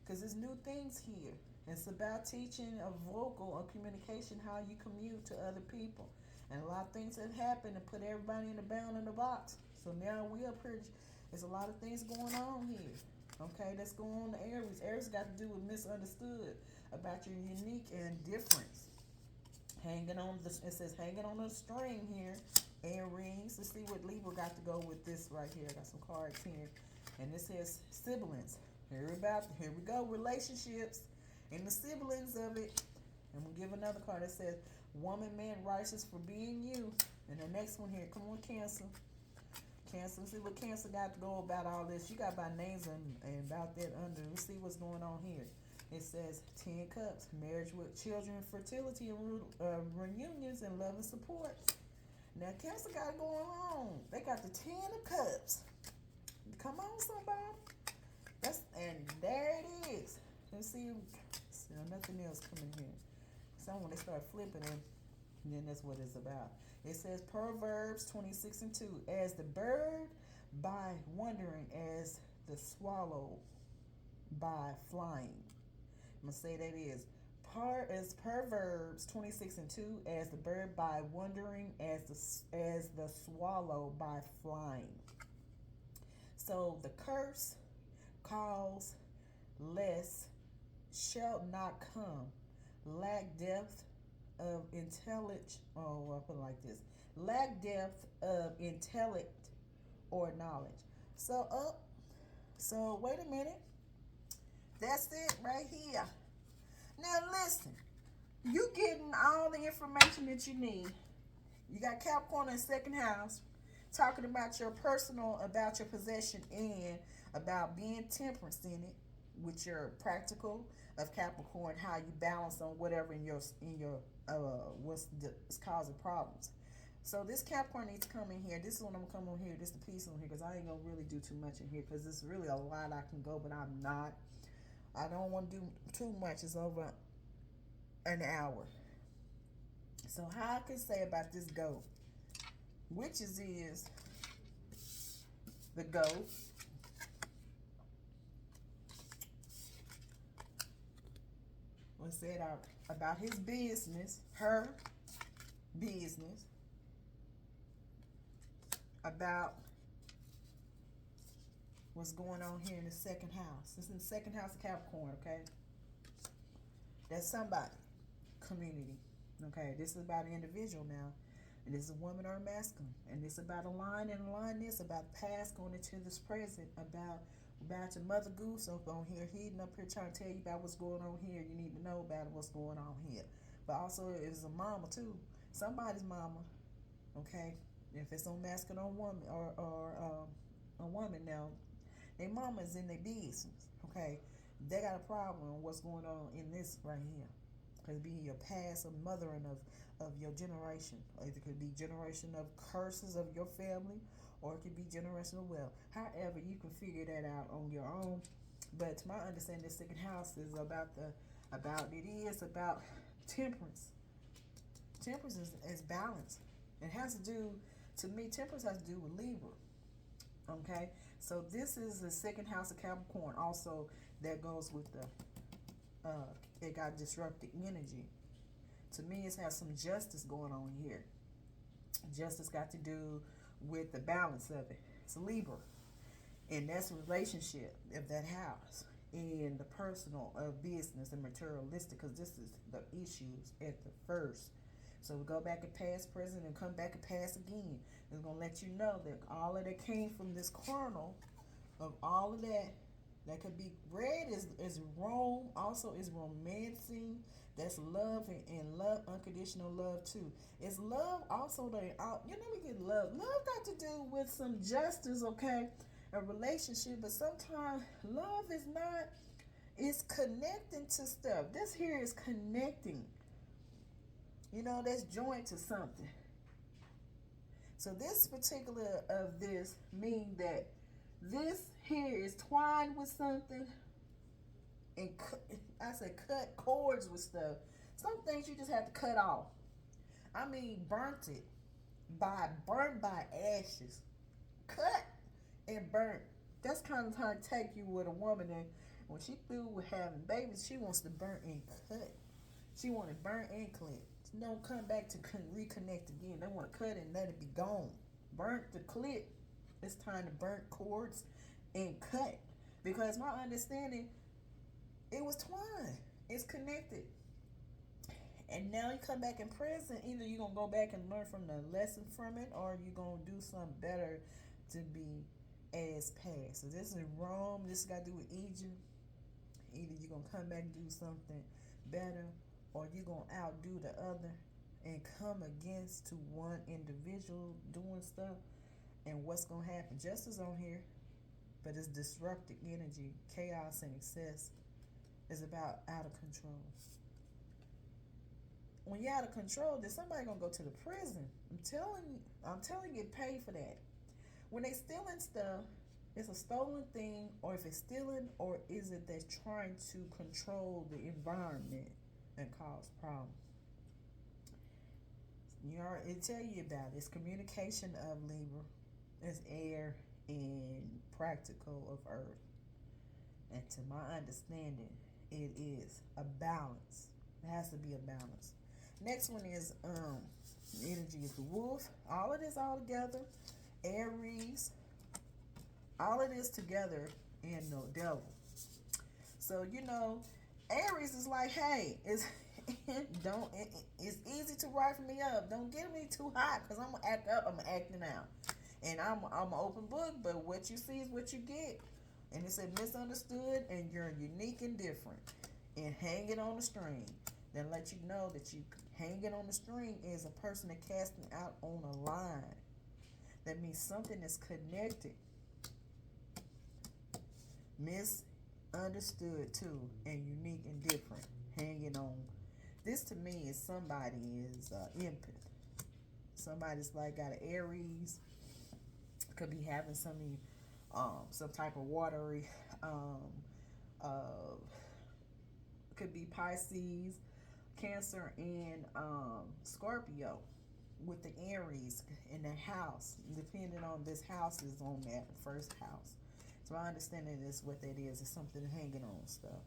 because there's new things here. It's about teaching a vocal or communication, how you commute to other people. And a lot of things have happened to put everybody in the bound in the box. So now we up here, there's a lot of things going on here. Okay, that's going on to Aries. Aries got to do with misunderstood about your unique and difference. It says hanging on a string here, and rings. Let's see what Libra got to go with this right here. I got some cards here. And this says siblings. Here we go, relationships and the siblings of it. And we'll give another card that says woman, man, righteous for being you. And the next one here, come on, Cancer. Cancer, let's see what Cancer got to go about all this. You got by names and about that under. Let's see what's going on here. It says 10 cups, marriage with children, fertility, and reunions, and love and support. Now, Cancer got it going on. They got the 10 of cups. Come on, somebody. And there it is. Let's see. Nothing else coming here. So when they start flipping it, then that's what it's about. It says Proverbs 26:2. As the bird by wandering, as the swallow by flying. I'm going to say that is. Proverbs 26:2. As the bird by wandering, as the swallow by flying. So the curse calls less shall not come. Lack depth of intellect. Oh, I'll put it like this. Lack depth of intellect or knowledge. So So wait a minute. That's it right here. Now listen, you getting all the information that you need. You got Capricorn in second house, talking about your personal, about your possession, and about being temperance in it, with your practical of Capricorn, how you balance on whatever in your what's causing problems. So this Capricorn needs to come in here. This is when I'm gonna come on here. This is the piece on here because I ain't gonna really do too much in here because there's really a lot I can go, but I'm not. I don't want to do too much. It's over an hour. So how I can say about this goat, witches is the goat. We said about his business, her business, about what's going on here in the second house. This is in the second house of Capricorn, okay? That's somebody, community, okay? This is about an individual now. And this is a woman or a masculine. And this is about a line and a line this, about past going into this present, about your mother goose up on here, hidden up here trying to tell you about what's going on here. You need to know about what's going on here. But also it's a mama too. Somebody's mama, okay? If it's on masculine or woman or a woman now, their mama is in their business, okay? They got a problem on what's going on in this right here. Could be your past, a mothering of your generation. Or it could be generation of curses of your family, or it could be generational wealth. However, you can figure that out on your own. But to my understanding, the second house is about temperance. Temperance is balance. It has to do, to me, temperance has to do with Libra. Okay? So this is the second house of Capricorn. Also, that goes with the, it got disrupted energy. To me, it has some justice going on here. Justice got to do with the balance of it. It's Libra. And that's a relationship of that house. And the personal of business and materialistic, because this is the issues at the first. So we go back and past, present, and come back and past again. It's going to let you know that all of that came from this carnal of all of that. That could be red is Rome, also is romancing. That's love and love, unconditional love too. It's love also we get love. Love got to do with some justice, okay? A relationship, but sometimes love is not, it's connecting to stuff. This here is connecting. That's joined to something. So this particular of this mean that this here is twined with something, and cut cords with stuff. Some things you just have to cut off. I mean, burnt by ashes. Cut and burnt. That's kind of how it take you with a woman, and when she through with having babies, she wants to burn and cut. She want it burnt and clip. Don't come back to reconnect again. They want to cut and let it be gone. Burnt the clip. It's time to burn cords and cut. Because my understanding, it was twined. It's connected. And now you come back in present. Either you're going to go back and learn from the lesson from it, or you're going to do something better to be as past. So this is Rome. This got to do with Egypt. Either you're going to come back and do something better, or you're going to outdo the other and come against to one individual doing stuff. And what's going to happen? Justice on here, but it's disruptive energy, chaos and excess. Is about out of control. When you're out of control, then somebody gonna go to the prison. I'm telling you, pay for that. When they stealing stuff, it's a stolen thing, or if it's stealing, or is it they're trying to control the environment and cause problems? It tell you about it. It's communication of Libra. It's air and practical of earth. And to my understanding, it is a balance. It has to be a balance. Next one is energy is the wolf. All of this all together. Aries. All of this together and the devil. So Aries is like, hey, it's easy to rile me up. Don't get me too hot, because I'm gonna act up. I'm acting out. And I'm an open book, but what you see is what you get. And it said misunderstood and you're unique and different and hanging on the string. Then let you know that you hanging on the string is a person that casting out on a line. That means something is connected. Misunderstood too and unique and different. Hanging on. This to me is somebody is empath. Somebody's like got an Aries. Could be having some type of watery could be Pisces, Cancer, and Scorpio with the Aries in the house. Depending on this house is on that first house. So I understand that is what that is. It's something hanging on stuff.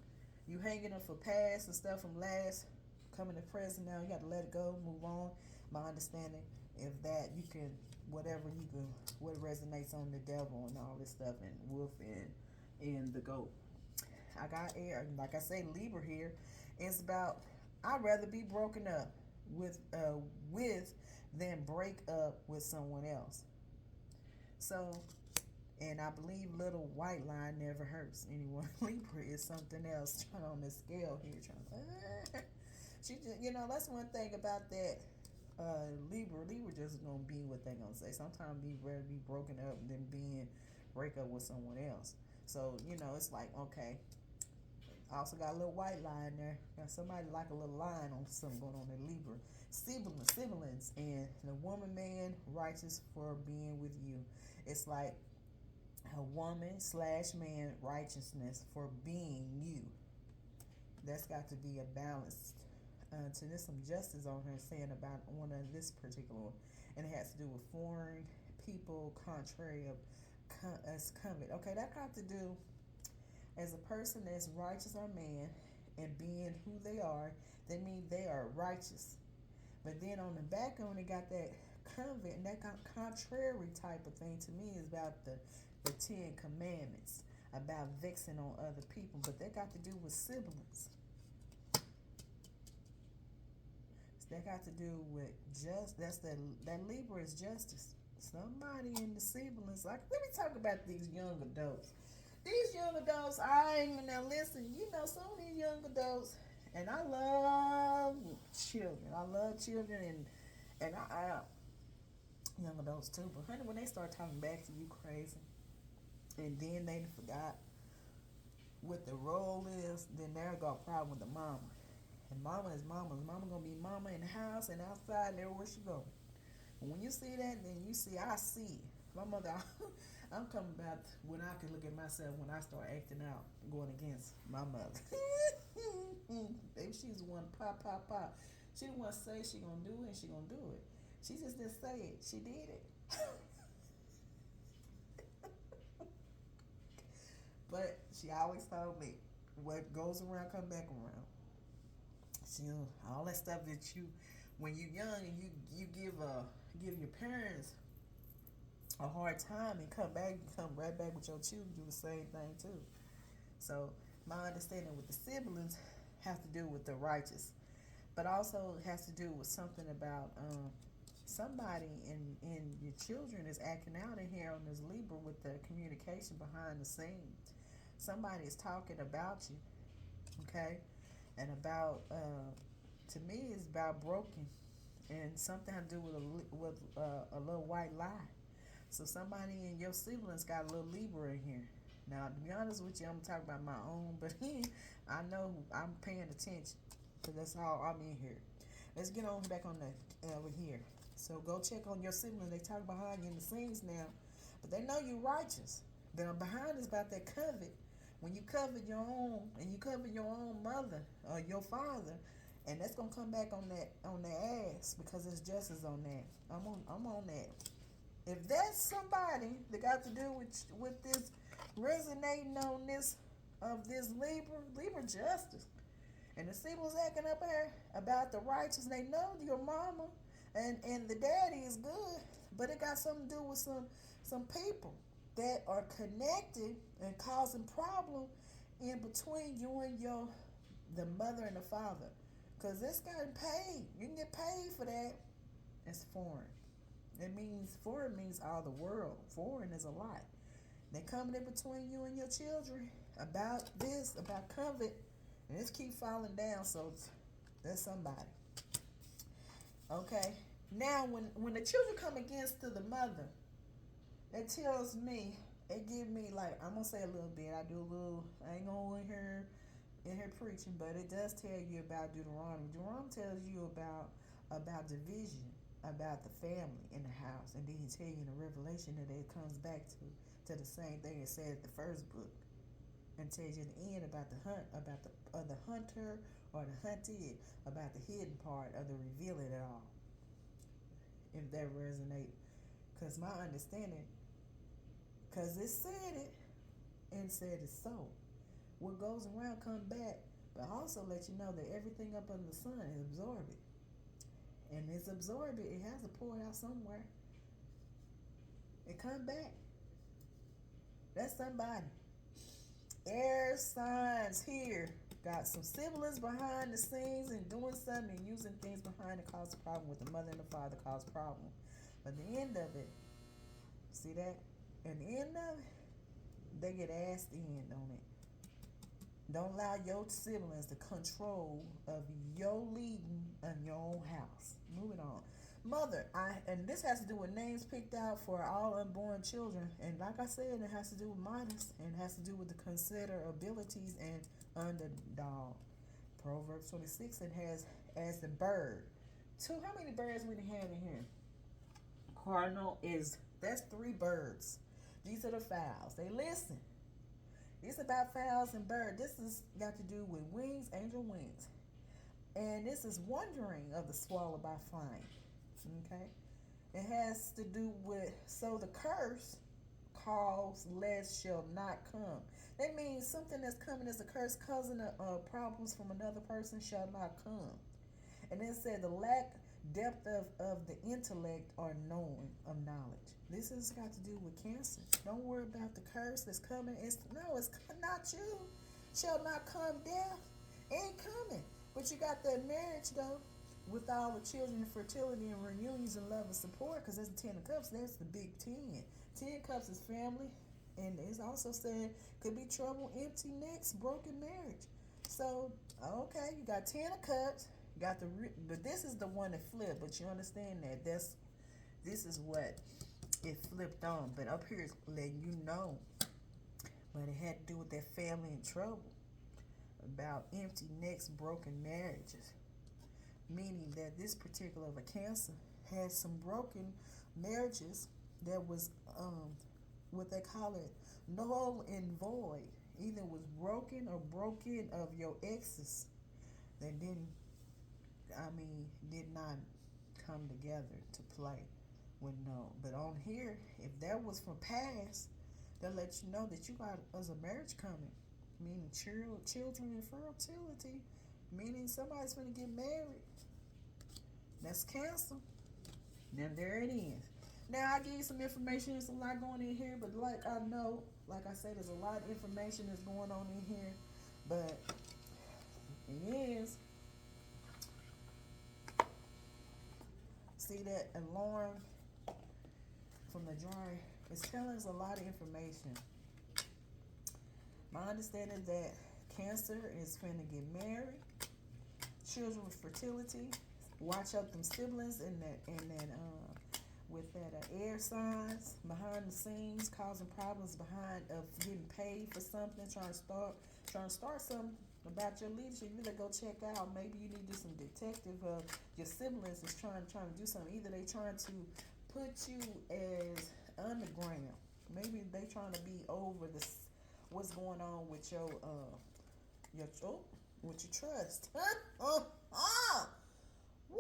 You hanging on for past and stuff from last, coming to present now. You got to let it go, move on. My understanding is that you can, what resonates on the devil and all this stuff, and wolf and the goat. I got air, like I say, Libra here. It's about I'd rather be broken up with than break up with someone else. So, and I believe little white line never hurts anyone. Libra is something else on the scale here. She just, that's one thing about that. Libra just gonna be what they gonna say. Sometimes be rather be broken up than break up with someone else. So it's like, okay. I also got a little white line there. Got somebody like a little line on something going on in Libra. Siblings, and the woman, man, righteous for being with you. It's like a woman/man righteousness for being you. That's got to be a balance. So there's some justice on her saying about one of this particular one, and it has to do with foreign people, contrary of as covet. Okay, that got to do as a person that's righteous or man and being who they are. That means they are righteous. But then on the back end, it got that covet and that contrary type of thing. To me, is about the 10 Commandments, about vexing on other people. But that got to do with siblings. That got to do with that Libra is justice. Somebody in the siblings. Like, let me talk about these young adults. These young adults, now listen, some of these young adults, and I love children. I love children and I young adults too. But honey, when they start talking back to you crazy, and then they forgot what the role is, then there go a problem with the mama. And mama is mama. Mama gonna be mama in the house and outside and everywhere she go. And when you see that, then you see, I see it. My mother, I'm coming about when I can look at myself when I start acting out, going against my mother. Maybe she's the one pop. She the one say she gonna do it and she gonna do it. She just didn't say it. She did it. But she always told me, what goes around come back around. All that stuff that when you're young and you give your parents a hard time and come right back with your children, do the same thing too. So my understanding with the siblings has to do with the righteous, but also it has to do with something about somebody in your children is acting out in here on this Libra with the communication behind the scenes. Somebody is talking about you, okay? And about, to me, it's about broken, and something to do with a little white lie. So somebody in your siblings got a little Libra in here. Now, to be honest with you, I'm talking about my own, but I know I'm paying attention, because that's how I'm in here. Let's get on back on the over here. So go check on your siblings. They talk behind you in the scenes now, but they know you're righteous. But behind is about that covet. When you cover your own, and you cover your own mother or your father, and that's gonna come back on their ass, because it's justice on that. I'm on that. If that's somebody that got to do with this resonating on this of this Libra justice, and the siblings acting up here about the righteous, they know your mama and the daddy is good, but it got something to do with some people that are connected and causing problem in between you and the mother and the father. Because this getting paid. You can get paid for that. It's foreign. Foreign means all the world. Foreign is a lot. They coming in between you and your children about this, about covet, and this keep falling down. So that's somebody. Okay. Now, when the children come against to the mother, it tells me, it give me like, I'm gonna say a little bit. I do a little. I ain't gonna in here preaching, but it does tell you about Deuteronomy. Deuteronomy tells you about division, about the family in the house, and then he tell you in the Revelation that it comes back to the same thing it said at the first book, and tells you in the end about the hunt, about the hunter or the hunted, about the hidden part of the revealing it all. If that resonate, because my understanding, because it said it and said it so. What goes around come back, but also let you know that everything up under the sun is absorbed. And it's absorbed, it has to pour it out somewhere. It come back. That's somebody. Air signs here. Got some siblings behind the scenes and doing something and using things behind to cause a problem with the mother and the father cause problem. But the end of it, see that? At the end of it, they get asked in on it. Don't allow your siblings the control of your leading in your own house. Moving on. Mother, and this has to do with names picked out for all unborn children. And like I said, it has to do with modest and it has to do with the consider abilities and underdog. Proverbs 26, it has as the bird. How many birds we have in here? Cardinal that's 3 birds. These are the fowls. They listen. It's about fowls and birds. This has got to do with wings, angel wings. And this is wandering of the swallow by flying. Okay? It has to do with, so the curse calls less shall not come. That means something that's coming as a curse causing problems from another person shall not come. And then said the lack, depth of the intellect or knowing of knowledge. This has got to do with Cancer. Don't worry about the curse that's coming. It's not you. Shall not come death. Ain't coming. But you got that marriage though, with all the children and fertility and reunions and love and support, because that's the 10 of Cups. That's the big 10. 10 Cups is family, and it's also said could be trouble, empty necks, broken marriage. So okay, you got 10 of Cups. Got but this is the one that flipped. But you understand that this is what it flipped on. But up here is letting you know. But it had to do with that family in trouble, about empty necks, broken marriages, meaning that this particular of a Cancer had some broken marriages that was what they call it null and void. Either was broken or broken of your exes that did not come together to play with no. But on here, if that was from past, they'll let you know that you got as a marriage coming, meaning children and fertility, meaning somebody's going to get married. That's Cancer. Now there it is. Now I give you some information. There's a lot going in here, but like I said, there's a lot of information that's going on in here, but it is. See that alarm from the drawing? It's telling us a lot of information. My understanding that Cancer is finna get married, children with fertility, watch out them siblings and that with that air signs behind the scenes, causing problems behind of getting paid for something, trying to start something about your leadership. You better go check out. Maybe you need to do some detective. Your siblings is trying to do something. Either they trying to put you as underground. Maybe they trying to be over this. What's going on with your trust? Woo,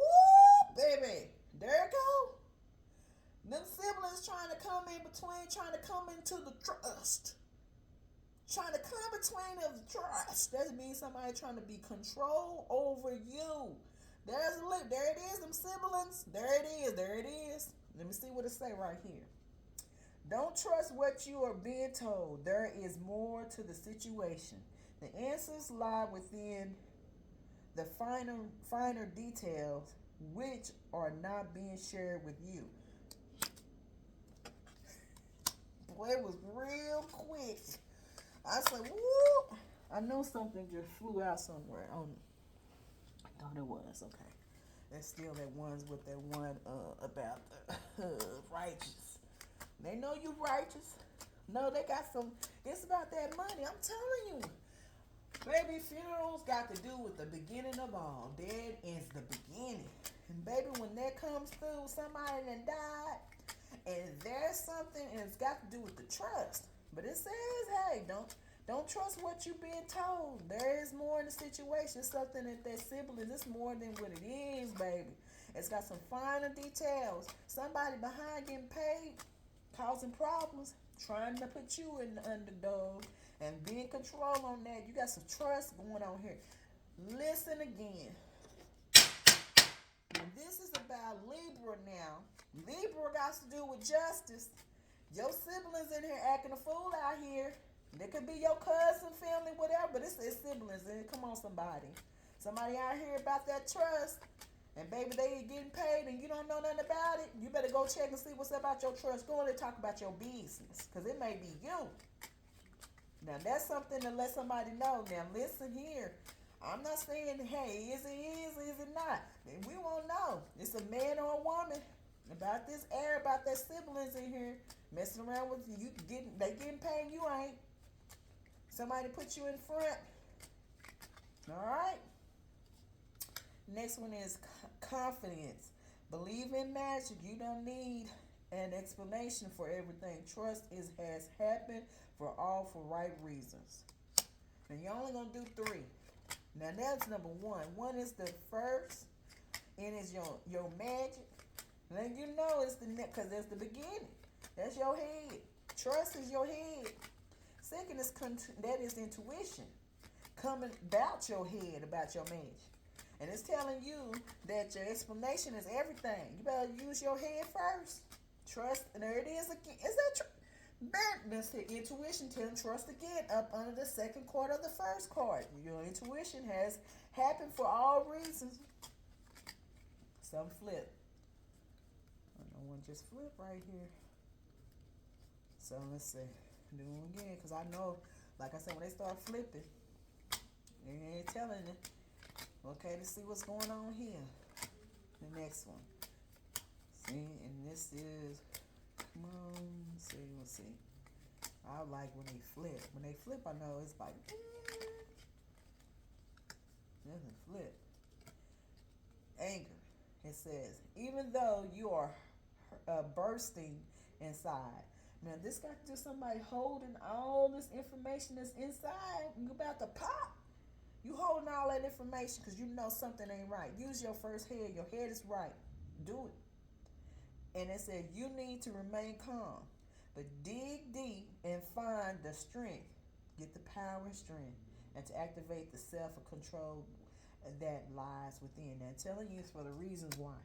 baby. There it go. Them siblings trying to come in between, trying to come into the trust. Trying to come between the trust. That means somebody trying to be control over you. There it is, them siblings. There it is. Let me see what it say right here. Don't trust what you are being told. There is more to the situation. The answers lie within the finer details, which are not being shared with you. Boy, it was real quick. I said, woo! I know something just flew out somewhere. I thought it was. Okay. That's still that ones with that one about the righteous. They know you righteous. No, they got some. It's about that money. I'm telling you. Baby, funerals got to do with the beginning of all. That is the beginning. And baby, when that comes through, somebody that died, and there's something, and it's got to do with the trust. But it says, hey, don't trust what you're being told. There is more in the situation. It's something that siblings, it's more than what it is, baby. It's got some finer details. Somebody behind getting paid, causing problems, trying to put you in the underdog, and be in control on that. You got some trust going on here. Listen again. This is about Libra now. Libra got to do with justice. Your siblings in here acting a fool out here. They could be your cousin, family, whatever, but it's siblings. Come on, somebody. Somebody out here about that trust. And baby, they getting paid and you don't know nothing about it. You better go check and see what's about your trust. Go in and talk about your business. Because it may be you. Now, that's something to let somebody know. Now, listen here. I'm not saying, hey, is it not? We won't know. It's a man or a woman about this air, about their siblings in here messing around with you. They getting paid, you ain't. Somebody put you in front. All right. Next one is confidence. Believe in magic. You don't need an explanation for everything. Trust has happened for right reasons. And you're only going to do 3. Now that's number 1. 1 is the first, and it's your magic. Then you know it's because that's the beginning. That's your head. Trust is your head. Second is that is intuition, coming about your head, about your magic. And it's telling you that your explanation is everything. You better use your head first. Trust, and there it is again. Is that true? That's the intuition. Tell trust again up under the second card of the first card. Your intuition has happened for all reasons. Some flip. I know one just flip right here. So let's see. Do it again, because I know, like I said, when they start flipping, they ain't telling it. Okay, let's see what's going on here. The next one. See, and this is, come on, let's see. I like when they flip. When they flip, I know it's like, there's a flip. Anger. It says, even though you are bursting inside. Now, this got to do somebody holding all this information that's inside. You about to pop. You holding all that information because you know something ain't right. Use your first head. Your head is right. Do it. And it said you need to remain calm. But dig deep and find the strength. Get the power and strength. And to activate the self-control that lies within. And telling you it's for the reasons why.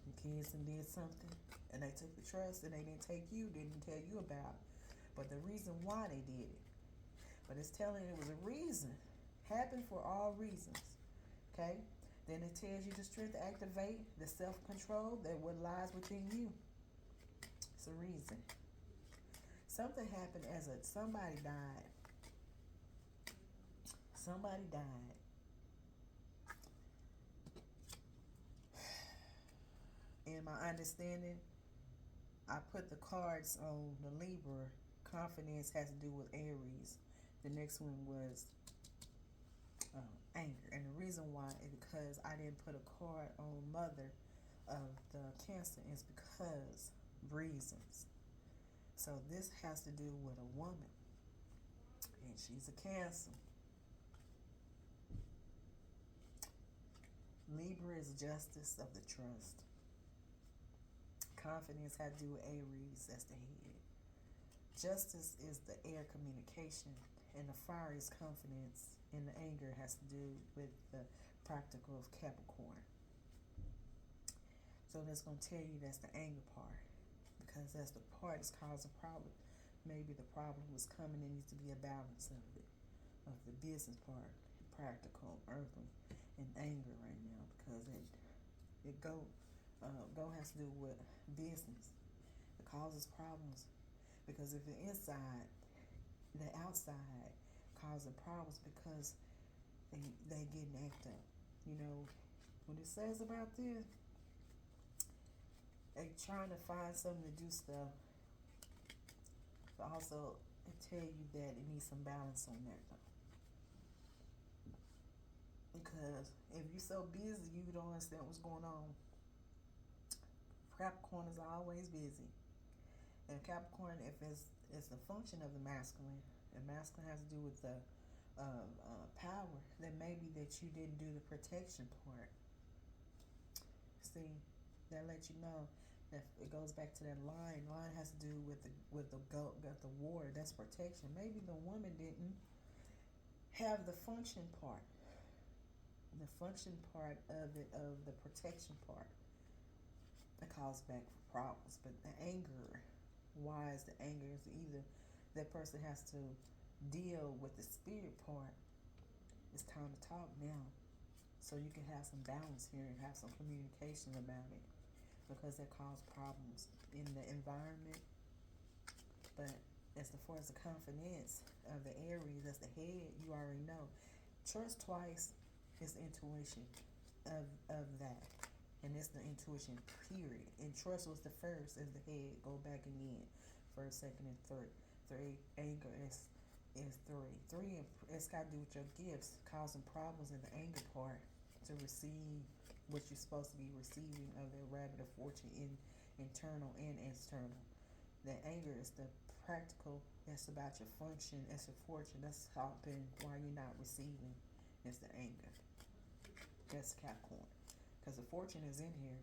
The kids did something. And they took the trust and they didn't take you. They didn't tell you about it. But the reason why they did it. But it's telling you it was a reason. Happened for all reasons. Okay? Then it tells you the strength to activate the self-control that what lies within you. It's a reason. Something happened somebody died. Somebody died. In my understanding, I put the cards on the Libra. Confidence has to do with Aries. The next one was anger. And the reason why is because I didn't put a card on Mother of the Cancer is because reasons. So this has to do with a woman. And she's a Cancer. Libra is justice of the trust. Confidence has to do with Aries, that's the head. Justice is the air communication, and the fire is confidence, and the anger has to do with the practical of Capricorn. So that's going to tell you that's the anger part, because that's the part that's causing problem. Maybe the problem was coming, there needs to be a balance of it, of the business part, practical, earthly, and anger right now, because go has to do with business. It causes problems. Because if the inside, the outside causing problems because they getting act up. You know, what it says about this, they trying to find something to do stuff, but also it tell you that it needs some balance on there though. Because if you're so busy, you don't understand what's going on. Capricorn is always busy. And Capricorn, if it's the function of the masculine, and masculine has to do with the power, then maybe that you didn't do the protection part. See, that lets you know that it goes back to that line. Line has to do with the goat, got the water. That's protection. Maybe the woman didn't have the function part. The function part of it, of the protection part, that calls back for problems. But the anger, why is the anger? Is either that person has to deal with the spirit part. It's time to talk now, so you can have some balance here and have some communication about it, because that causes problems in the environment. But as far as the confidence of the Aries, that's the head, you already know. Trust twice is the intuition of that. And it's the intuition, period. And trust was the first as the head. Go back again. First, second, and third. Three, anger is three. Three, it's got to do with your gifts, causing problems in the anger part to receive what you're supposed to be receiving of the rabbit of fortune, in internal and external. The anger is the practical. That's about your function. That's your fortune. That's helping while you're not receiving. It's the anger. That's Capricorn. Because the fortune is in here,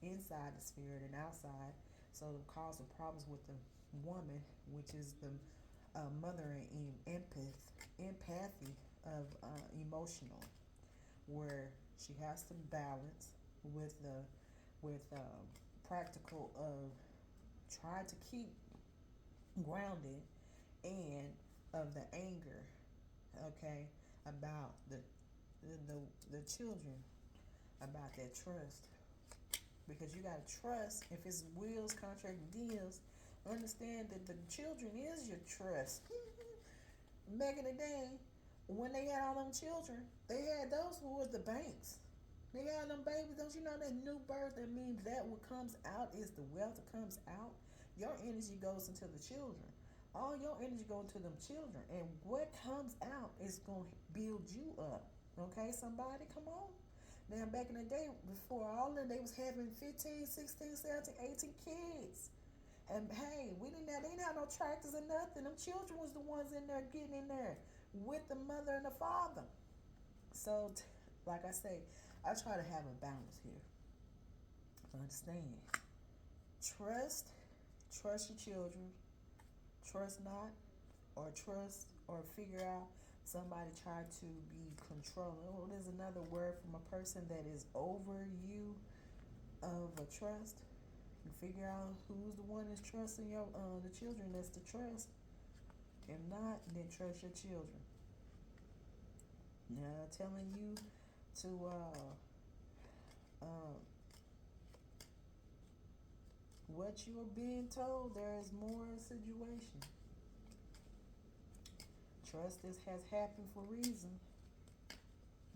inside the spirit and outside. So the cause of problems with the woman, which is the mother in empathy of emotional, where she has to balance with practical of try to keep grounded, and of the anger, okay, about the children, about that trust. Because you gotta trust. If it's wills, contract, deals, understand that the children is your trust. Back in the day, when they had all them children, they had those who were the banks. They had them babies. Don't you know that new birth? That means that what comes out is the wealth that comes out. Your energy goes into the children. All your energy goes into them children. And what comes out is going to build you up. Okay, somebody, come on. Now, back in the day, before all of them, they was having 15, 16, 17, 18 kids. And hey, they didn't have no tractors or nothing. Them children was the ones in there getting in there with the mother and the father. So, like I say, I try to have a balance here. Understand. Trust your children. Trust not, or trust, or figure out somebody try to be controlling. Oh, there's another word from a person that is over you of a trust. You figure out who's the one that's trusting your the children. That's the trust. If not, then trust your children. Now, telling you to what you are being told, there is more situation. Trust this has happened for a reason.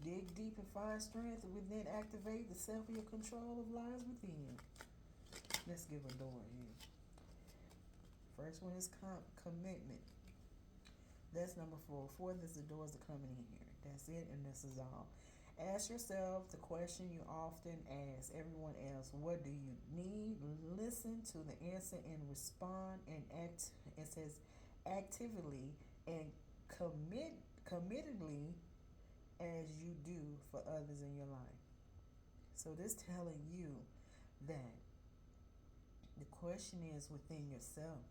Dig deep and find strength, and then activate the self of your control of lies within. Let's give a door here. First one is commitment. That's number 4. 4th is the doors that coming in here. That's it, and this is all. Ask yourself the question you often ask everyone else. What do you need? Listen to the answer and respond, and act. It says actively and committedly as you do for others in your life. So this telling you that the question is within yourself,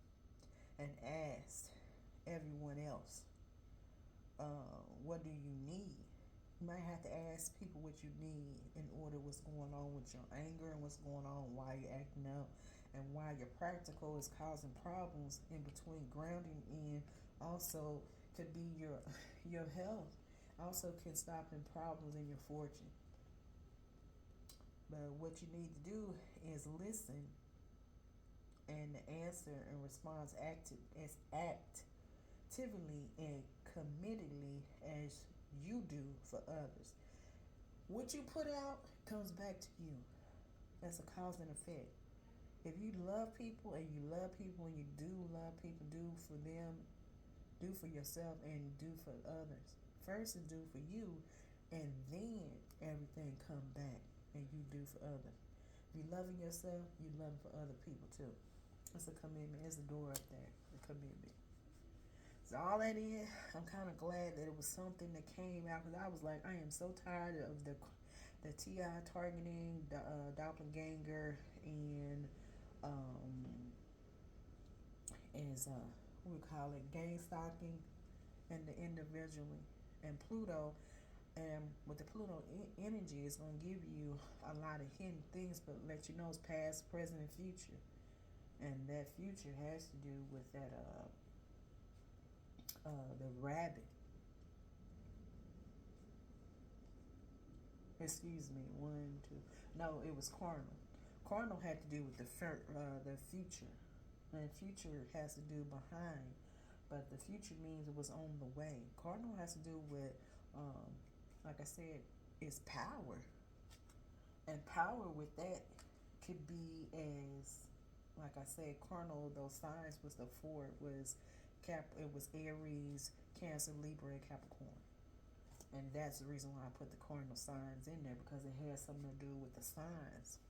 and ask everyone else, what do you need? You might have to ask people what you need in order what's going on with your anger, and what's going on, why you're acting up, and why your practical is causing problems in between. Grounding in also could be your health. Also can stop in problems in your fortune. But what you need to do is listen and the answer and response as actively and committedly as you do for others. What you put out comes back to you. That's a cause and effect. If you love people and you love people and you do love people, do for them, do for yourself, and do for others. First is do for you, and then everything come back and you do for others. If you loving yourself, you love for other people too. It's a commitment. It's a door up there. A commitment. So all that is, I'm kind of glad that it was something that came out because I was like, I am so tired of the TI targeting, the doppelganger, and is what we call it, gang stalking, and the individually, and Pluto. And with the Pluto energy, it's going to give you a lot of hidden things, but let you know it's past, present, and future. And that future has to do with that the rabbit. Excuse me, one, two. No, it was Cardinal. Cardinal had to do with the future, and future has to do behind, but the future means it was on the way. Cardinal has to do with, like I said, is power, and power with that could be as, like I said, Cardinal. Those signs was the four. It was It was Aries, Cancer, Libra, and Capricorn. And that's the reason why I put the cardinal signs in there, because it has something to do with the signs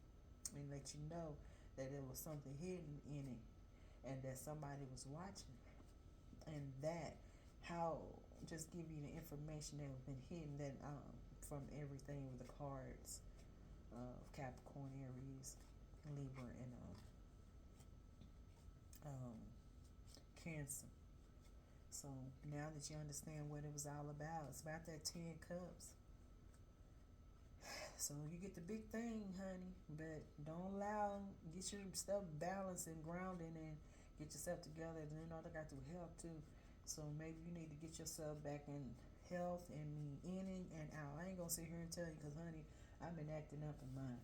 and let you know that there was something hidden in it and that somebody was watching. And that, how, just give you the information that has been hidden that from everything with the cards of Capricorn, Aries, Libra, and Cancer. So now that you understand what it was all about, it's about that 10 cups. So you get the big thing, honey, but don't get your stuff balanced and grounded and get yourself together. And then all I got to help too. So maybe you need to get yourself back in health and in and out. I ain't gonna sit here and tell you, because honey, I've been acting up in mine.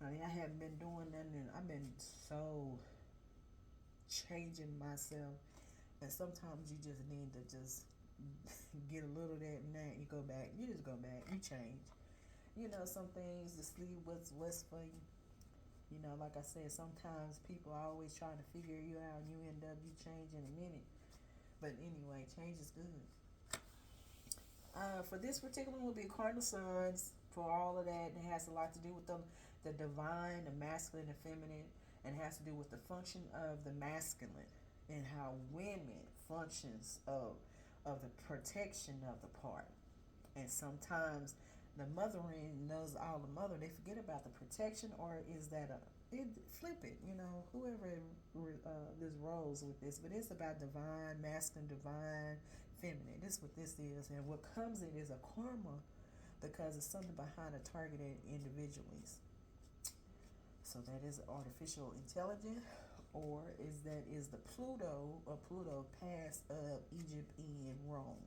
Honey, I haven't been doing nothing. I've been so changing myself. And sometimes you just need to just get a little of that and that. You go back. You just go back. You change. You know, some things, just leave what's for you. You know, like I said, sometimes people are always trying to figure you out and you end up, you change in a minute. But anyway, change is good. For this particular one will be cardinal signs for all of that. And it has a lot to do with the divine, the masculine, the feminine. And it has to do with the function of the masculine and how women functions of the protection of the part. And sometimes the mothering knows all the mother. They forget about the protection, or is that flip it? You know, whoever this rolls with this, but it's about divine, masculine, divine, feminine. This is what this is, and what comes in is a karma, because it's something behind the targeted individuals. So that is artificial intelligence. Or is the Pluto past of Egypt and Rome?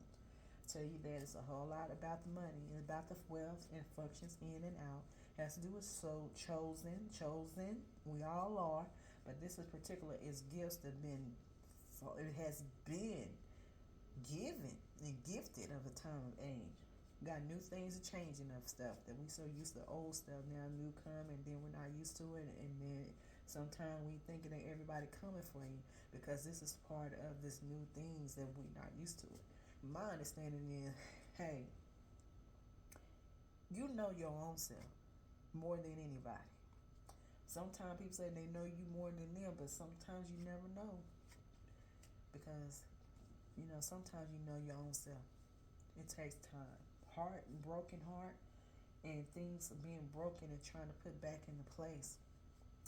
Tell you that it's a whole lot about the money, it's about the wealth and functions in and out. It has to do with chosen. We all are, but this is particular is gifts that it has been given and gifted of a time of age. Got new things are changing of stuff that we so used to old stuff, now new come, and then we're not used to it, and then sometimes we thinking that everybody coming for you, because this is part of this new things that we're not used to. My understanding is, hey, you know your own self more than anybody. Sometimes people say they know you more than them, but sometimes you never know, because sometimes you know your own self. It takes time. Broken heart, and things being broken and trying to put back into place.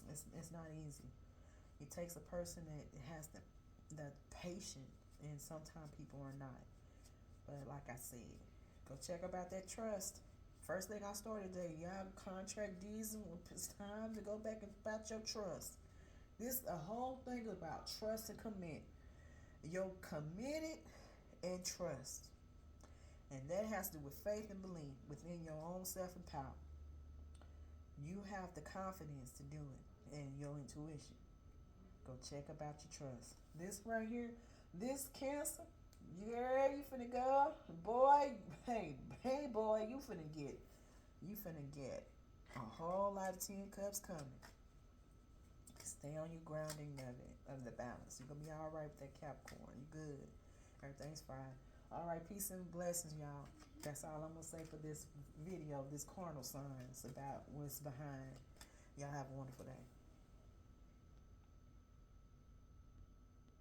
It's not easy. It takes a person that has the patience, and sometimes people are not. But like I said, go check about that trust. First thing I started today, y'all contract deeds, and it's time to go back and about your trust. This the whole thing about trust and commit. You're committed and trust. And that has to do with faith and belief within your own self and power. You have the confidence to do it and your intuition. Go check about your trust. This right here, this Cancer, yeah, you finna go, boy. Hey, boy, you finna get a whole lot of 10 cups coming. Stay on your grounding of the balance. You're gonna be all right with that Capricorn. You good. Everything's fine. All right, peace and blessings, y'all. That's all I'm gonna say for this video, this cardinal signs about what's behind. Y'all have a wonderful day.